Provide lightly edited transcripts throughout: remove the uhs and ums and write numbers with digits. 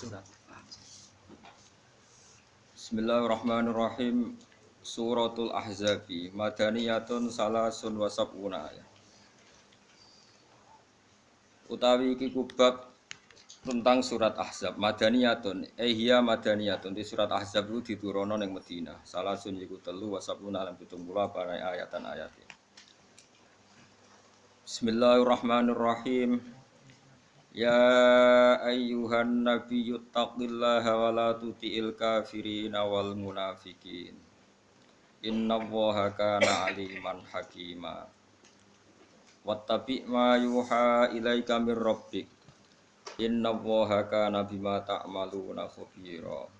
surat. Bismillahirrahmanirrahim. Suratul Ahzab madaniyatun salasun wa sab'una ayat. Utawi iki kubab tentang surat Ahzab madaniyatun hiya madaniyatun. Di surat Ahzab itu diturunno ning Madinah. Salasun iku 3 wa sab'una lan 70 para ayatan ayatnya. Bismillahirrahmanirrahim. Ya ayyuhan nabiyyu taqillaha wa la tuti'il kafirina wal munafiqin. Innallaha kana aliman hakima. Wattabi' ma yuha ilaika mir rabbik. Innallaha kana bima ta'maluna khabira.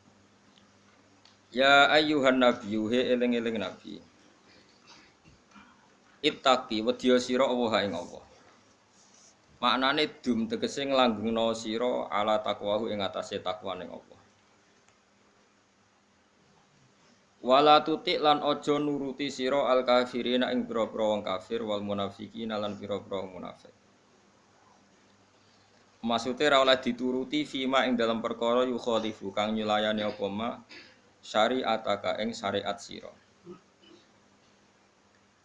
Ya ayyuhan nabiyyu he eling-eling nabi. Ittaqi wedya sira Allah ing Allah. Maknane dum tegese nglanggengno sira ala taqwahu ing atase takwa ning Allah. Wala tutik lan aja nuruti sira al kafirina ing pira-pira wong kafir wal munafiqin lan pira-pira munafik. Maksude ra oleh dituruti fima ing dalam perkara yukhalifu kang nyulayani apa ma syariataka ing syariat sira.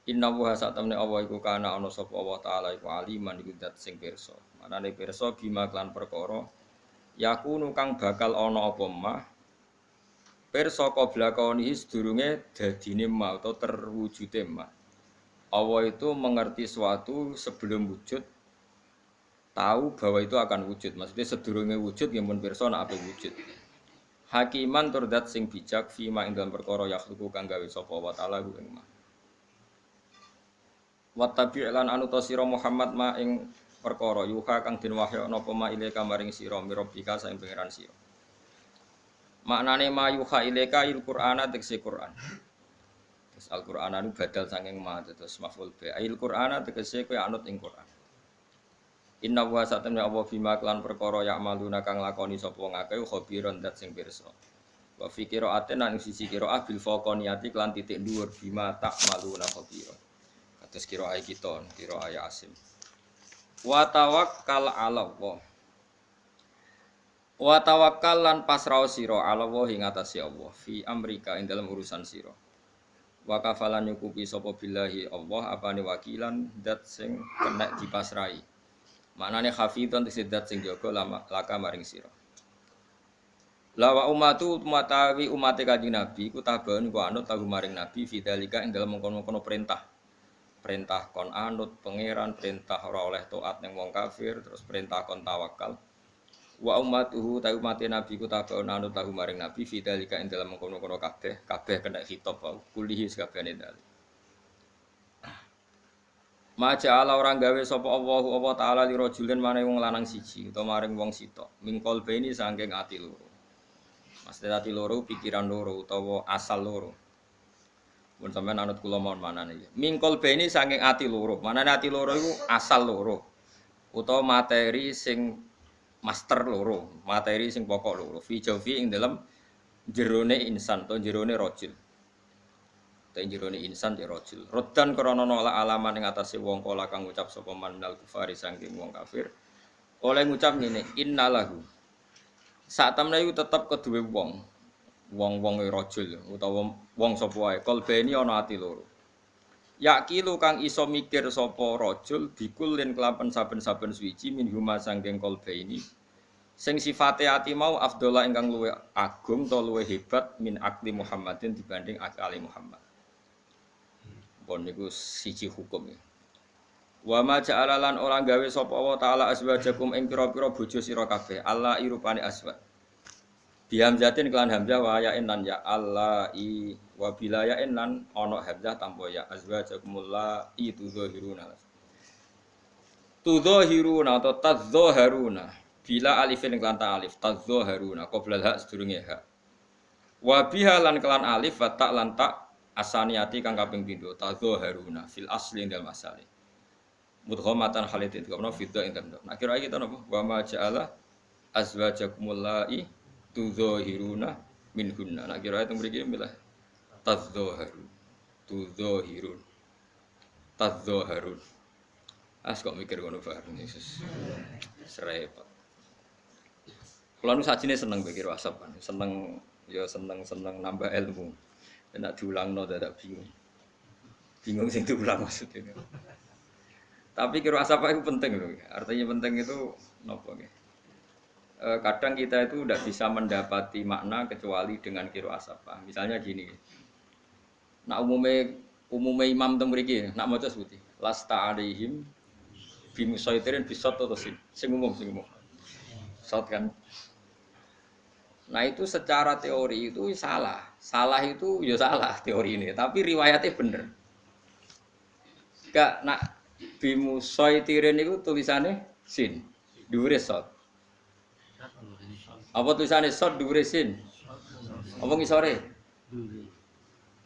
Inna wa satamne Allah iku kana ana sapa Allah taala iku aliman iku zat sing pirsa. Manane pirsa bima klan perkara yakunu kang bakal ana apa mah pirsa qabla kaunihi sedurunge dadine ma atau terwujude ma. Allah itu mengerti suatu sebelum wujud, tahu bahwa itu akan wujud. Maksudnya sedurunge wujud ya mun pirsa nek ape wujud. Hakiman tur zat sing bijak fima ing dalam perkara yakhluqu kang gawe sapa wa taala ku ing ma. Wattabi' lan anuta sira Muhammad ma ing perkara yuha kang den wahyana apa ma ilaika maring sira mirabika saing pangeran sira. Maknane ma yuha ilaika il Qur'ana tegese Qur'an. Terus Al-Qur'an anu badal saking ma terus maf'ul bi. Il Qur'ana tegese kowe anut ing Qur'an. Inna wa satamna Allah bima klan perkara ya'maluna kang lakoni sapa wong akeh khabiron dat sing pirsa. Wa fi qira'atin nang sisi qira'ah bil faqaniyati klan titik dhuwur bima ta'maluna khabiron. Terus kira ayat kita, kira ayat Asim. Wa tawakkal 'ala Allah. Wa tawakkal lan pasrah sira 'ala Allah ing atase Allah fi amrika ing dalam urusan sira. Wa kafalan nyukupi sapa billahi Allah apane wakilan dat sing kena dipasrahi. Maknane hafidhon tegese dat sing jaga laka maring sira. La wa umatawi umate Kanjeng Nabi ku tabaun ku anut tahu maring Nabi fidzalika ing dalam mengkono-kono perintah kon anut pangeran, perintah ora oleh taat ning wong kafir, terus perintah kon tawakal. Wa ummatuhu ta umat Nabi ku tabaun anut tahu maring Nabi fidzalika ing dalam mengkono-kono kabeh kena khitab wae kulihi sakabehane dalil. Maja'ala orang gawe sapa Allah taala li rajulin maring wong lanang siji utawa maring wong sitok mingkol beni saking ati loro. Maksud ati loro pikiran loro utawa asal loro. Mun sampean anut kula mawon manane iki. Mingkol beni saking ati loro. Manane ati loro iku asal loro. Utawa materi sing master loro, materi sing pokok loro. Fi jawfi ing dalem jerone insan utawa jerone rajul. Utawa jerone insan ya rajul. Rodan krana nolak alaman ing atase wong kala kang ngucap sapa manal kufari saking wong kafir. Oleh ngucap ngene, innalahu. Sak temne iku tetep keduwe wong-wong rajul utawa wong sapa wae kalbeni ana ati loro. Yakilu kang iso mikir sapa rajul bikulin kelapen saben-saben suci min huma sangking kalbeni. Sing sifate ati mau afdhala ingkang luwih agung utawa luwih hebat min akli Muhammadin dibanding akali Muhammad. Pun niku siji hukum ya. Wa ma ja'ala lan ora gawe sapa Allah taala azwajakum ing pira-pira bojo sira kabeh. Allah irupane aswad. Bihamzatin kelan hamzah wa ya'in lan ya Allah I wa bila ya'in lan ana hamzah tanpa ya azwajakumul la tudzahiruna. Tudzahiruna atau tadzaharuna bila alifin kelan ta alif tadzaharuna qabla ha sedurunge ha. Wa biha lan kelan alif wa ta lan ta asaniyati kang kaping pindho tadzaharuna fil asli dal masali. Mudghamatan halitin kamna fidda ing damda. Nah kira iki to napa wa ma ja'ala azwajakumul la tudzahiruna minhunna. Nak kira itu mriki milah tadzaharu. Tudzahirun. Tadzaharun. Kok mikir ngono bareng Yesus. Serepot. Kalau nu sajine seneng pikir WhatsApp kan, seneng ya seneng nambah ilmu. Nek diulangno dadak bingung. Bingung sing diulang maksudnya. Tapi kira WhatsApp itu penting loh. Artinya penting itu nopo nggih. Kadang kita itu tidak bisa mendapati makna kecuali dengan kiro asapa. Misalnya gini, nak umumnya imam teng mriki, nak maca sebuti, lasta alaihim bimusaitirin bisot atau sing umum. Sot kan. Nah itu secara teori itu salah. Salah itu ya salah teori ini, tapi riwayatnya bener. Gak nak bimusaitirin itu tulisannya sin, dhuwure sot. Apa tulisannya sot dhuwure sin? Apa ngisore?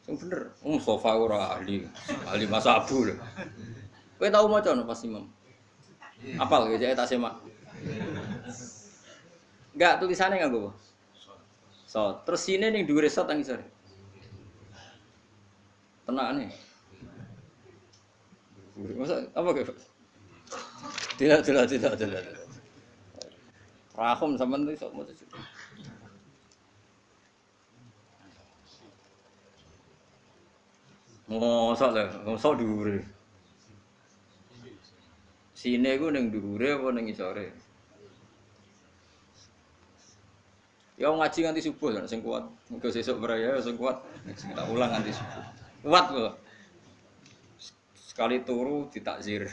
Sing bener. Sofa ora ahli masabu lho. Kowe tau maca no pas imam? Apal ya tak semak. Enggak tulisannya nganggo apa? Sot. Terus sine ning dhuwure sot nang ngisore. Tenakane. Masa apa kowe? Tidak. Rahum sampean iso maca. Mosok dhuwure. Sine ku ning dhuwure apa ning ngisore? Ya ngaji nganti subuh kan sing kuat. Engko sesuk beraya sing kuat. Tak ulang nganti subuh. Kuat kok. Sekali turu ditakzir.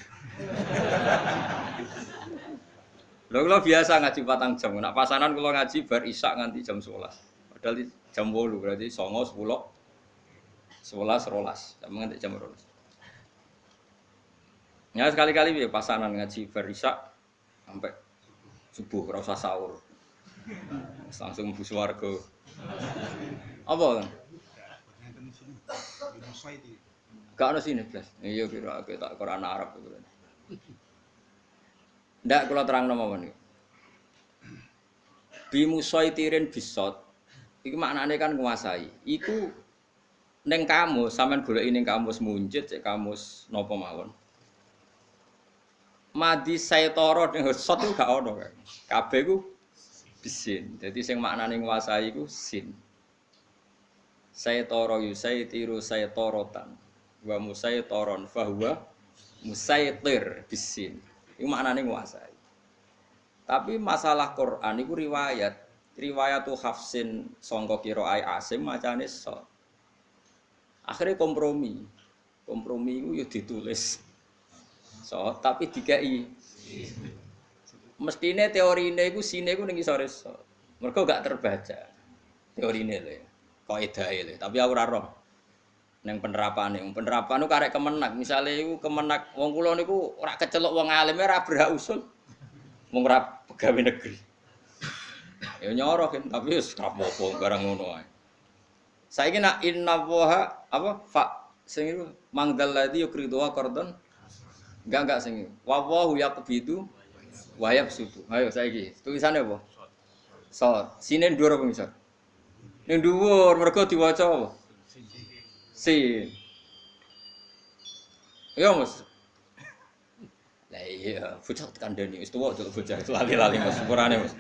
Lho kula biasa ngaji 4 jam. Nak pasanan kula ngaji bar isak nganti jam 11. Padahal jam 8 berarti 09.00 10 11 12. Sampe nganti jam 12. Ya sekali-kali piye pasanan ngaji bar isak sampai subuh ora usah sahur. Langsung mlebu swarga. Apa kan? Gak ono sini blas. Iya kira tak Quran Arab itu. Ndak kula terangno mawon iki. Bimusaitirin bisot. Iki maknane kan nguasai. Iku ning kamus sampean goleki ning kamus munjid cek kamus napa mawon. Madi saitara ning sot itu gak ono kan. Kabeh ku bisin. Jadi sing maknane nguasai iku sin. Saitara yusaitiru saitorotan. Wa musaitoron fahuwa musaitir bisin. Itu maknanya nguasai. Tapi masalah Quran itu riwayatu Hafsin sangka qiraai Asim macane sot. Akhirnya kompromi itu ya ditulis sot tapi dikai. Mestine teorine iku sine iku ning isore sot. Mergo gak terbaca. Teorine lho. Kaidahe lho, tapi aku ora roh. Neng penerapan itu karek kemenak. Misalnya itu kemenak, wong kula niku ora kecelok wong alim ora berhak usul. Wong ora pegawai negeri. Ya nyoro kan, tapi wis rapopo barang ngono ae. Saiki nak inna waha apa fa sing iku mangdal ladzi yukridu qardon. Enggak sing iku. Wa wahu yaqbidu wa yabsutu. Ayo saiki tulisannya apa? So, sine dhuwur apa misal? Ning dhuwur mergo diwaca apa? Sin. Ya Mas. Lah iya, bocah kandhani wis tuwa aja bocah lali-lali Mas sepurane Mas.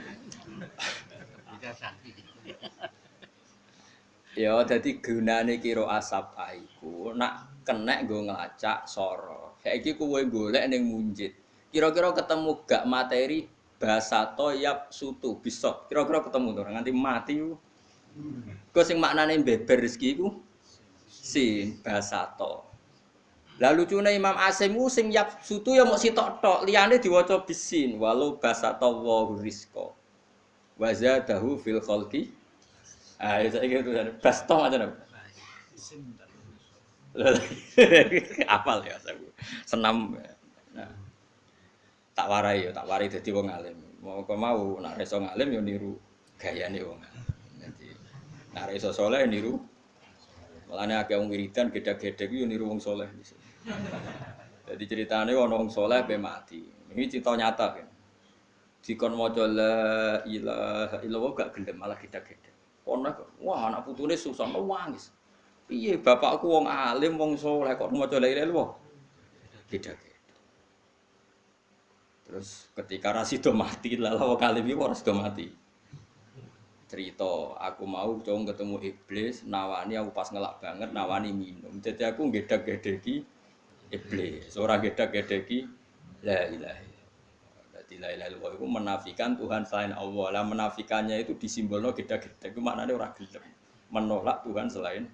Ya dadi gunane kira asap iku nak kenek nggo nglacak sora. Saiki kowe golek ning munjid. Kira-kira ketemu gak materi basa toyab sutu bisa. Kira-kira ketemu to nganti mati ku. Kok sing maknane beber rezeki iku sin basato. Lah lucune Imam Asim ku sing yap sutu ya mok sitok tok, liyane diwaca bisin walau basato wa rizqa. Wa zadahu fil khalqi. Ah itu iki tulisan basto macam apa? Apal ya aku. Senam. Nah. Tak warai dadi wong alim. Mau nek iso ngalim ya niru gayane wong alim. Dadi nek iso saleh niru. Malane akeh wong wiridan gedhe-gedhe ku yo niru wong saleh. Jadi ceritane ana wong saleh pe mati. Iki cerita nyata kan. Dikon maca la ilaha illallah gak gelem malah gedhe-gedhe. Kono wah anak putune susah nangis. Piye bapakku wong alim wong saleh kok maca la ilaha illallah. Gedhe-gedhe. Terus ketika rasido mati lalah wong alim iki ora sido mati. cerita, aku mau cung ketemu iblis, nawani aku pas ngelak banget, nawani minum. Jadi aku gedak-gedeki iblis, ora gedak-gedeki la ilaha illallah. Jadi la ilaha illallah itu menafikan Tuhan selain Allah. Lah menafikannya itu disimbolno gedak-gedek. Itu maknane ora gelem. Menolak Tuhan selain.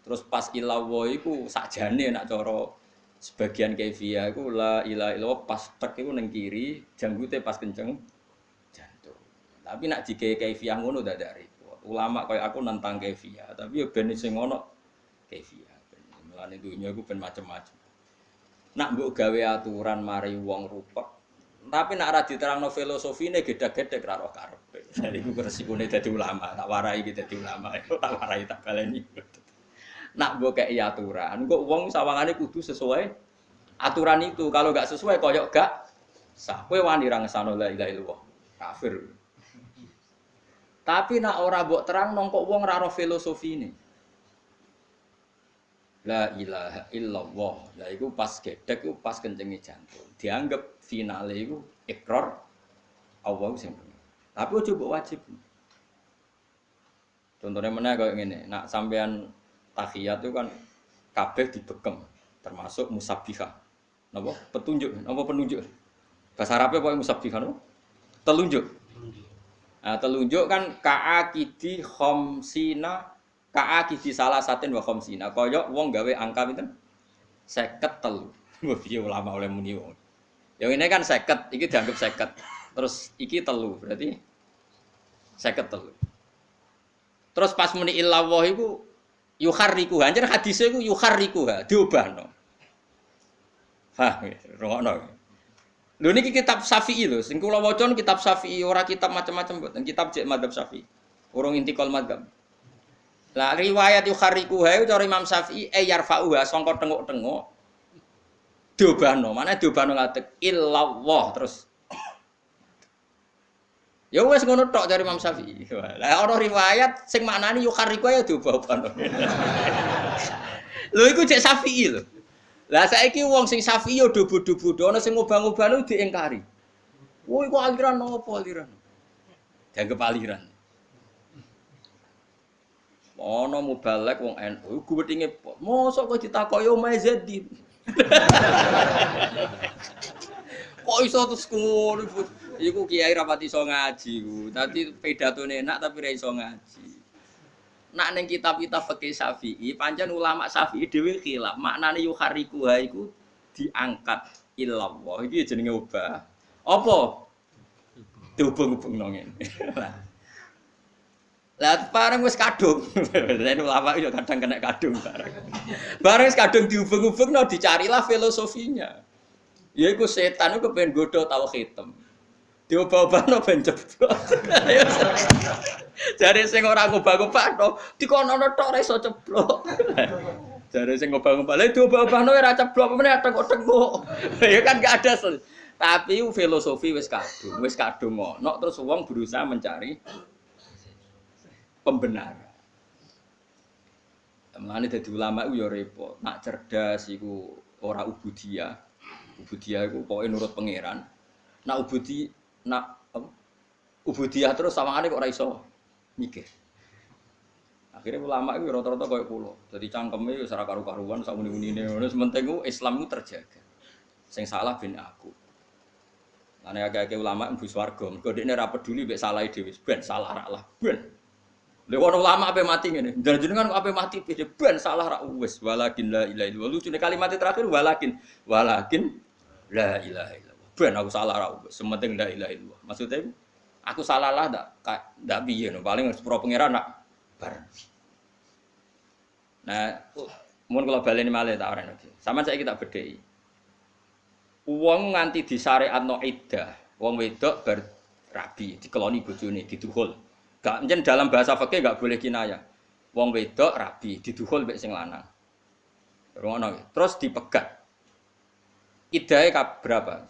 Terus pas ilawo iku sakjane nak cara sebagian kaifiyah iku la ilaha illallah pas tek iku ning kiri, janggute pas kenceng jantung. Tapi nak jike kaifiyah ngono ndak ada repot. Ulama kaya aku nentang kaifiyah, tapi yo ben sing ngono kaifiyah. Mulane dunya iku ben macam-macam. Nak mbok gawe aturan mari wong rupek. Tapi nak ra diterangno filosofine gedak-gedek ra roh karepe. Jadi iku resikone dadi ulama, tak warai iki dadi ulama. Tak warai tak baleni. Nak mbok kei aturan, kok wong sawangane kudu sesuai aturan itu. Kalau enggak sesuai koyok gak sah. Kowe wani ra ngesano la ilaha illallah. Kafir. Tapi nak ora mbok terangno kok wong ra ro filosofine. La ilaha illallah. Lah iku pas gedek iku pas kencenge jantung. Dianggap finale iku ikrar Allah sing bener. Tapi ojo mbok wajib. Contohnya meneh koyo ngene, nak sampean tahiyat itu kan kabeh dibegem, termasuk musabbihah. Napa? Petunjuk, napa penunjuk? Bahasa Arabe pokoke musabbihah napa? Telunjuk. Nah, telunjuk kan ka'akidi khamsina, ka'akidi salasatin wa khamsina. Kaya wong gawe angka pinten? 53. Mbok piye ulama oleh muni wong. Yang ini kan 50, iki dianggap 50. Terus iki telu, berarti 53. Terus pas muni illallah iku yukharrikuha, anjen hadise iku yukharrikuha, diobahno. Hah, rungokno. Lho niki kitab Syafi'i lho, sing kula waca kitab Syafi'i, ora kitab macam-macam mboten, kitab cek madzhab Syafi'i. Urung intikal madzhab. Lah riwayat yukharrikuha itu cara Imam Syafi'i yarfa'uha sangka tenguk-tenguk. Diobahno, mana diobahno ngatek illallah terus. Ya wis ngono tok dari Imam Syafi'i. Lah ana riwayat sing maknane yukharriku ya diubah-ubahno. Lho iku cek Syafi'i lho. Lah saiki wong sing Syafi'i ya do bodho-bodho ana sing ngubah-ngubahno diingkari. Wah iku aliran apa aliran? Dianggap aliran. Ana mubalek wong NU guwetinge mosok kok ditakoki omahe Zaidin. Kok iso terus ngono iku kiai rapati iso ngaji ku. Dadi pidatone enak tapi ra iso ngaji. Nak ning kitab-kitab fikih Syafi'i, pancen ulama Syafi'i dhewe khilaf. Maknane yukharikuha iku diangkat illallah. Iki jenenge obah. Apa? Dihubung-hubungno ngene. Lah bareng wis kadung. Nek ulama yo kadang kena kadung bareng. Bareng wis kadung dihubung-hubungno dicarilah filosofinya. Ya iku setan iku pengen godho tau khitam. Diobah-obahno ben jeblok. Jare sing ora ngobah-obahno dikono tok ora iso ceblok. Jare sing ngobah-obah, lha diobah-obahno ora ceblok meneh tengok-tengok. Ya kan gak ada. Tapi filosofi wis kadung ono terus wong berusaha mencari pembenaran. Mulane dadi ulama iku ya repot. Nak cerdas iku ora ubudiyah. Ubudiyah iku pokoke nurut pangeran. Nak ubudiyah terus sawangane kok ora iso mikir. Akhirnya ulama iku rata-rata koyo kula. Dadi cangkeme wis ora karu-karuan sak muni-munine ngono. Sementing ku Islam iku terjaga. Sing salah ben aku. Lan akeh-akeh ulama mlebu swarga. Mergo dekne ora peduli mek salahe dhewe. Ben salah ra lah, ben. Lha ono ulama ape mati ngene. Jenengan kok ape mati ben salah ra wis walakin la ilaha illallah. Lucune kalimat terakhir walakin la ilaha illallah. Ben aku salah ra wis sementing la ilaha illallah. Maksudnya aku salah lah ndak piye no. Paling sepuro pangeran nak bar. Nah, mun kula baleni malih tak orene iki. Saman saiki tak bedheki. Wong nganti disyariatno iddah, wong wedok bar rabi dikeloni bojone diduhul. Gak njen dalam bahasa fikih gak boleh kinayah. Wong wedok rabi diduhul mek sing lanang. Rungono. Terus dipegat. Iddahe berapa?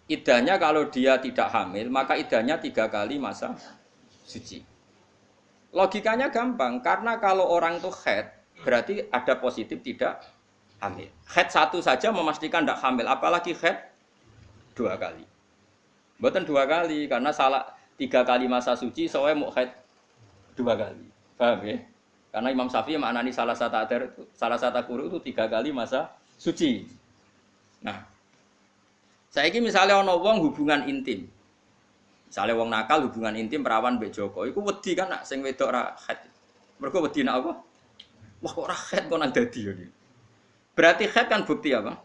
Iddahnya kalau dia tidak hamil, maka iddahnya 3 kali masa suci. Logikanya gampang, karena kalau orang itu haid, berarti ada positif tidak hamil. Haid 1 saja memastikan tidak hamil, apalagi haid 2 kali. Bukan 2 kali, karena salah 3 kali masa suci, soalnya mau haid 2 kali. Paham ya? Karena Imam Syafi'i maknani salah satu kuru itu 3 kali masa suci. Nah, saiki misalnya ana wong hubungan intim. Misalnya wong nakal hubungan intim perawan mbek Joko, iku wedi kan nak sing wedok ra haid. Mergo wedi nak apa? Wah kok ra haid kok nang dadi ya. Berarti haid kan bukti apa?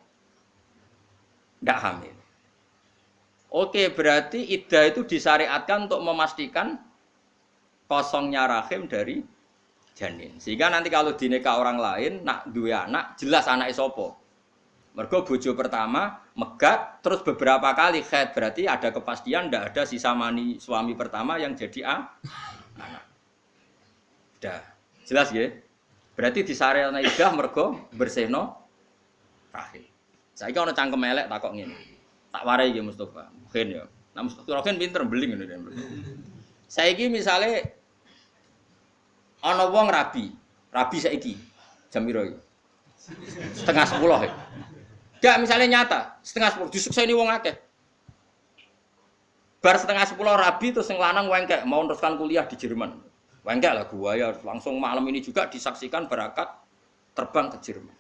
Ndak hamil. Oke, berarti iddah itu disyariatkan untuk memastikan kosongnya rahim dari janin. Sehingga nanti kalau dinikah orang lain, nak duwe anak, jelas anake sapa. Mergo bojo pertama megat terus beberapa kali haid, berarti ada kepastian ndak ada sisa mani suami pertama yang jadi anak. Dah. Jelas ya? Berarti disyariatkan iddah mergo bersihno rahim. Saiki ana cangkem elek takok ngene. Tak warai iki Mustofa. Mungkin ya. Nah Mustofa kan pinter beling ngene. Saiki misale ana wong rabi saiki jam piro iki? 9:30 ya. Enggak misalnya nyata 9:30 disukseni wong akeh. Bar 9:30 rabi terus sing lanang wengkek mau teruskan kuliah di Jerman. Wengkek lah gua ya langsung malam ini juga disaksikan berangkat terbang ke Jerman.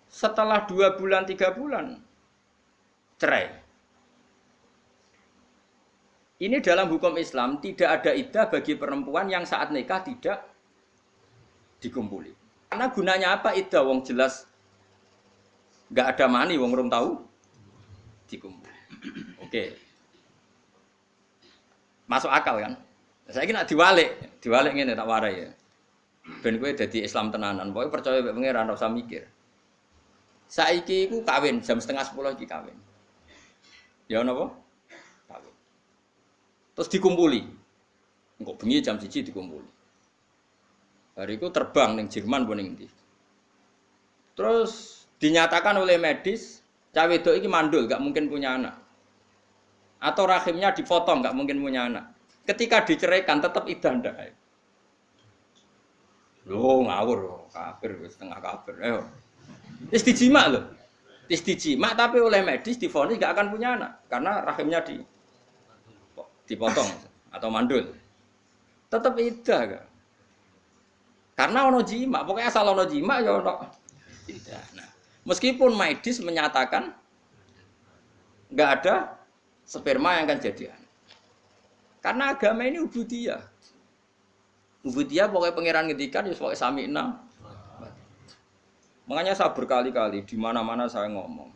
Setelah 2 bulan 3 bulan cerai. Ini dalam hukum Islam tidak ada iddah bagi perempuan yang saat nikah tidak dikumpuli. Karena gunanya apa iddah? Wong jelas nggak ada mani, wong rum tahu dikumpuli. Oke, masuk akal kan? Saya kira diwalik ngene tak warai ya. Ben kowe dadi Islam tenanan, pokoknya percaya mek pangeran ora usah mikir. Saiki iku kawin jam 9:30 iki kawin. Ya napa? Kawin. Terus dikumpuli. Engko bengi jam 1 dikumpuli. Bariku terbang ning Jerman apa ning ndi. Terus dinyatakan oleh medis, cah wedok iki mandul, gak mungkin punya anak. Atau rahimnya dipotong, gak mungkin punya anak. Ketika diceraikan tetap iddah ndak. Loh ngawur, kafir setengah kafir. Ayo. Wis dijima lho. Wis dijima tapi oleh medis divonis gak akan punya anak karena rahimnya dipotong atau mandul. Tetap iddah gak? Karena ono jima, pokoknya asal ono jima ya ono iddah. Nah, meskipun medis menyatakan enggak ada sperma yang akan jadi anak. Karena agama ini ubudiyah. Ubudiyah pokoknya pangeran ngendikan ya pokoknya sami'na. Makanya saya berkali-kali di mana-mana saya ngomong.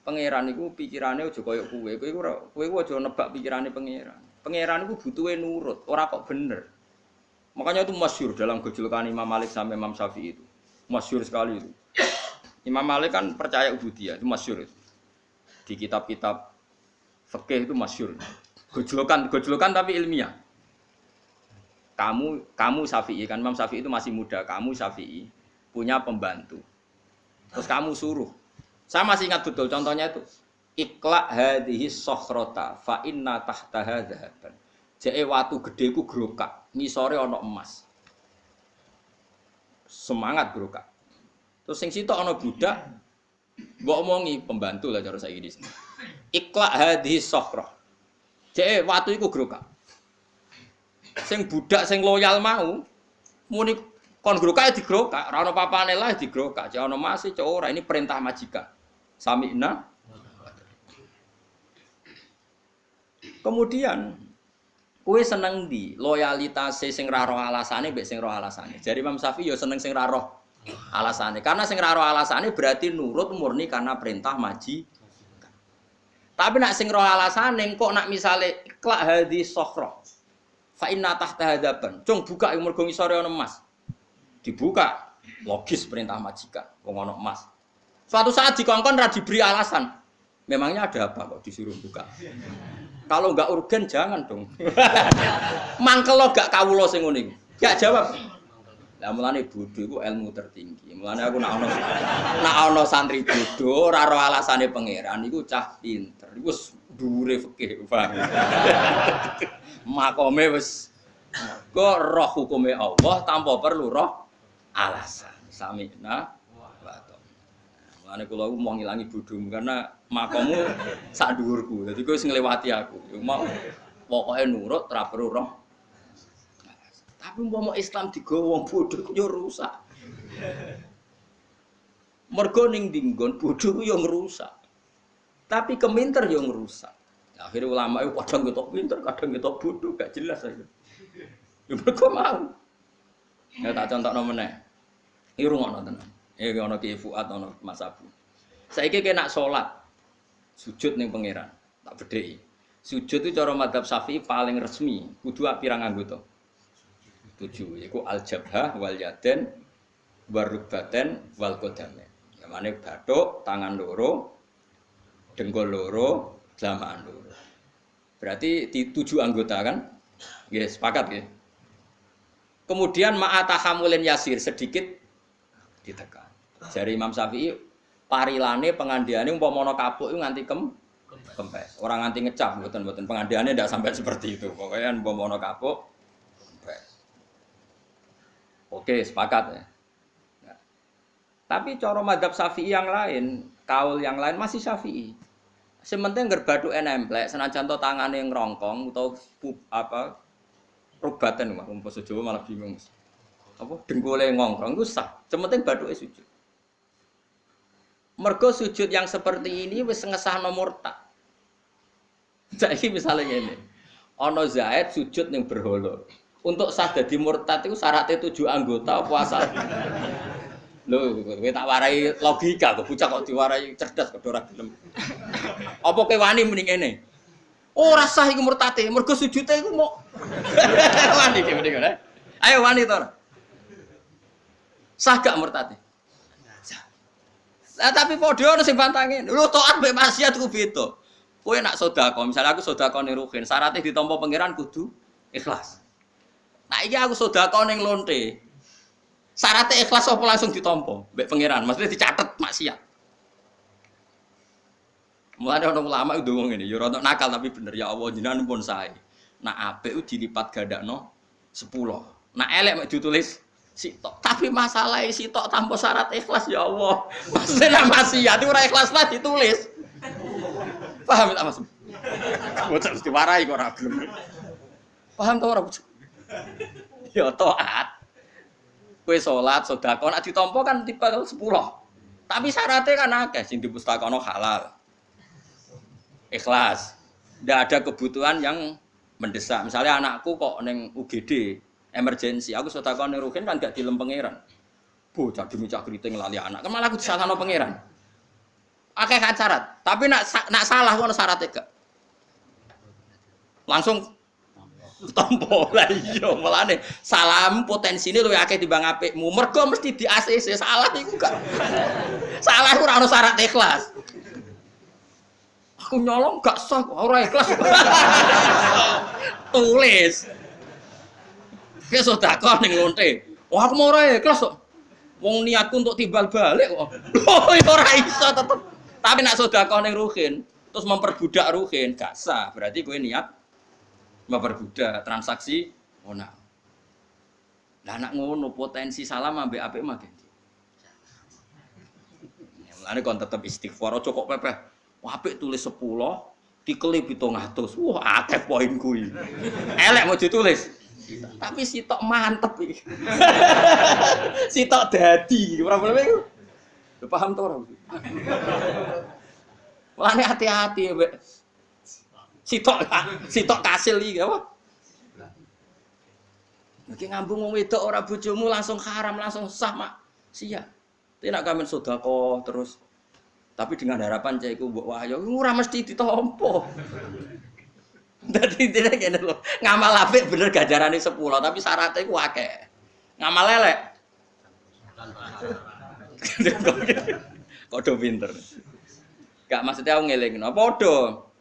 Pangeran itu pikirannya aja koyo kowe aja nebak pikirane pangeran. Pangeran itu butuhe nurut, ora kok bener. Makanya itu masyhur dalam gejolokan Imam Malik sampai Imam Syafi'i itu. Masyhur sekali itu. Imam Malik kan percaya ubudiyah, itu masyhur itu. Di kitab-kitab fikih itu masyhur. Gejolokan tapi ilmiah. Kamu Syafi'i kan Imam Syafi'i itu masih muda, kamu Syafi'i punya pembantu. Terus kamu suruh. Saya masih ingat betul contohnya itu. Iqla hadhihi sokhrota fa inna tahtaha dhahaban. Jeke watu gedhe ku grokak, ngisore ana emas. Semangat grokak. Terus sing sitok ana budak, mbok omongi pembantu lah cara saiki di sini. Iqla hadhihi sokhroh. Jeke watu iku grokak. Sing budak sing loyal mau muni kon grokak digrokak, ora ana papane lah digrokak. Cek ana masih cek ora, ini perintah majikan. Sami'na. Kemudian kowe seneng ndi? Loyalitase sing ra roh alasane mbek sing roh alasane. Jare Imam Syafi'i ya seneng sing ra roh alasane. Karena sing ra roh alasane berarti nurut murni karena perintah majikan. Tapi nak sing roh alasane kok nak misale iklak hadhi sokhra. Fa inna tahta hadaban. Cung buka yang mergo ngisore ana emas. Dibuka, logis perintah majikan, wong ana emas. Suatu saat dikongkon ra diberi alasan. Memangnya ada apa kok disuruh buka? Kalau enggak urgen jangan dong. Mangkelo gak kawula sing ngene iku. Gak jawab. Lah mulane bodho iku ilmu tertinggi. Mulane aku nak ana santri bodho ora ro alasane pangeran iku cah pinter. Iku wis dhuwure fikih, paham. Makome wis kok roh hukume Allah tanpa perlu roh alasan. Sami'na wa ta'na. Ane kula mau ngilangi bodhomu karena makommu sak dhuwurku. Dadi kowe wis nglewati aku. Mau pokoke nurut ora perlu roh. Tapi umpama Islam digawa wong bodho yo rusak. Mergo ning dinggon bodho ku yo ngrusak. Tapi keminter yo ngrusak. Akhire ulama itu kadang ketok pinter, kadang ketok bodoh, gak jelas aja. Ya mergo mau. Ya tak contohno meneh. Iki rungokno tenan. Iki ana Ki Fuad ana Mas Abu. Saiki kena salat sujud ning pangeran, tak bedheki. Sujud itu cara madzhab Syafi'i paling resmi, kudu pirang anggota? 7, yaiku al-jabhah wal yaden warukbaten wal qadamain. Ya mane bathuk, tangan loro, dengkul loro, jamaah loro. Berarti 7 anggota kan? Nggih, sepakat nggih. Kemudian ma'atahamulin yasir sedikit ditekan. Jari Imam Syafi'i parilane pengandiane umpama ana kapuk iku nganti kempes. Ora nganti ngecap mboten pengandiane ndak sampai seperti itu. Pokoknya umpama ana kapuk kempes. Oke, sepakat ya. Nah, tapi cara madzhab Syafi'i yang lain, kaul yang lain masih Syafi'i. Sementing gerbathuke nemplek senajan to tangane ngrongkong utawa apa rubatan mah wong basa Jawa malah bingung. Apa dengkule ngongkrong iku sah. Sementing bathuke sujud. Mergo sujud yang seperti ini wis ngesahno murtad. Saiki misale ngene. Ana Zaid sujud ning berhala. Untuk sah dadi murtad iku syaratnya 7 anggota apa asal? Lho, kowe tak warai logika kok bocah kok diwarai cerdas kok ora gelem. Apa kowe wani muni ngene? Ora sah iku murtate, mergo sujude iku mok. Wani ki muni ngene. Ayo wani to. Sah gak murtate? Sah. Lah tapi padha ono sing bantange. Lho taat mbek maksiat ku beda. Kowe nak sedekah, misalnya aku sedekah ning ruhin, syaratnya ditampa pangeran kudu ikhlas. Nah iki aku sedekah ning lonte. Syaratnya ikhlas apa langsung ditampa mbek pangeran? Maksudnya dicatet maksiat. Mulane ana ulama itu ngomong ngene, ya rada nakal tapi bener ya Allah jenengan pun sae. Nak apik ku dilipat gandakno 10. Nak elek mek ditulis sitok. Tapi masalah sitok tanpa syarat ikhlas ya Allah. Maksudnya maksiat itu ora ikhlas lah ditulis. Paham tak Mas? Bocah mesti warai kok ora gelem. Paham ta ora bocah? Ya taat. Kowe salat, sedekah nek ditampa kan tipe 10. Tapi syaratnya kan akeh sing dipustakono halal. Ikhlas. Ndak ada kebutuhan yang mendesak. Misalnya anakku kok ning UGD emergensi, aku sedekah ning ruhin kan gak dilem pangeran. Bocah dimicak kriting lali anak. Kan malah aku disalahno pangeran. Akeh kan syarat. Tapi nak salah ono syaratnya gak. Langsung tompo lah iya mulane salam potensine luwih akeh timbang apikmu mergo mesti di ACC salah iku gak salah ora ono syarat ikhlas aku nyolong gak sah ora ikhlas tulis ke sedekah ning lonte wah aku mau ora ikhlas kok wong niatku untuk timbal balik kok lho ora iso tetep tapi nak sedekah ning ruhin terus memperbudak ruhin gak sah berarti kowe niat memperbudak transaksi ngono. Lah anak ngono potensi salam ambek apik mah ganti. Mulane kon tetep istighfar aja kok pepeh. Apik tulis 10, dikelip 700. Wah, akeh poin kuwi. Elek mau ditulis. Tapi sitok mantep iki. Sitok dadi, probleme iku. Lho paham to ora? Mulane hati-hati mbek sitok kasil iki apa? Iki ngambung wong wedok ora bojomu langsung haram langsung sah mak. Sia. Tidak kamen sedekah terus. Tapi dengan harapan cek iku mbok wahyo ora mesti ditampa. Dadi dene kene lho. Ngamal apik bener ganjarane 10 tapi syaratnya iku akeh. Ngamal elek. Kodho pinter. Gak maksudnya aku ngelingno. Padha.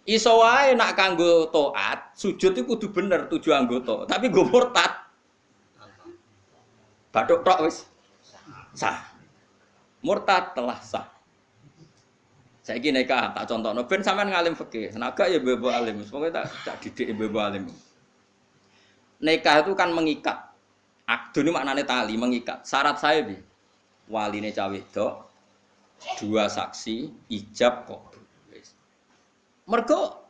Iso wae nak kanggo taat, sujud itu kudu bener 7 anggota, tapi nggo murtad. Bathuk tok wis sah. Murtad telah sah. Saiki nikah tak contohno ben sampean ngalim fikih. Naga ya mbok alim, pokoke tak didik mbok alim. Nikah itu kan mengikat. Akdun maknane tali, mengikat. Syarat saya piye? Waline cah wedok Dua saksi ijab kabul. Mergo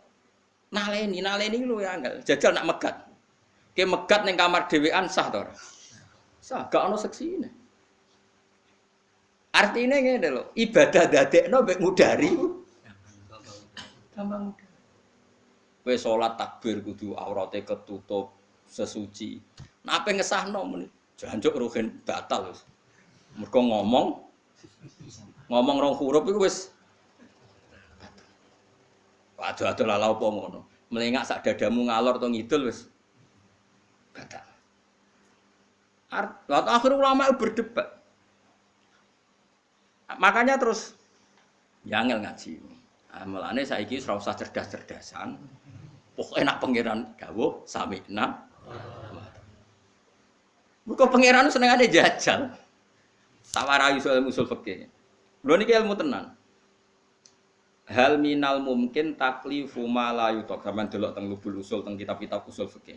naleni lho ya angel. Jajal nak megat. Ki megat ning kamar dhewean sah to ora? Sah, gak ono seksine. Artinya ngene lho, ibadah dadekno mbek ngudari. Gampang. Kowe salat takbir kudu aurate ketutup, sesuci. Nek ape ngesahno muni, jancuk ruhin batal wis. Mergo ngomong rong huruf iku wis ado-ado lala apa ngono. Melengak sak dadamu ngalor to ngidul wis batal. Akhir ulama berdebat. Makanya terus yangel ngaji. Mulane saiki ora usah cerdas-cerdasan. Pokoke nak pangeran dawuh sami'na. Muga pangeran senengane jajal. Sawarayu soal usul fikih. Lho niki ilmu tenan. Hal minal mungkin taklifu ma la yutok. Sampeyan delok teng lubul usul teng kitab-kitab usul fikih.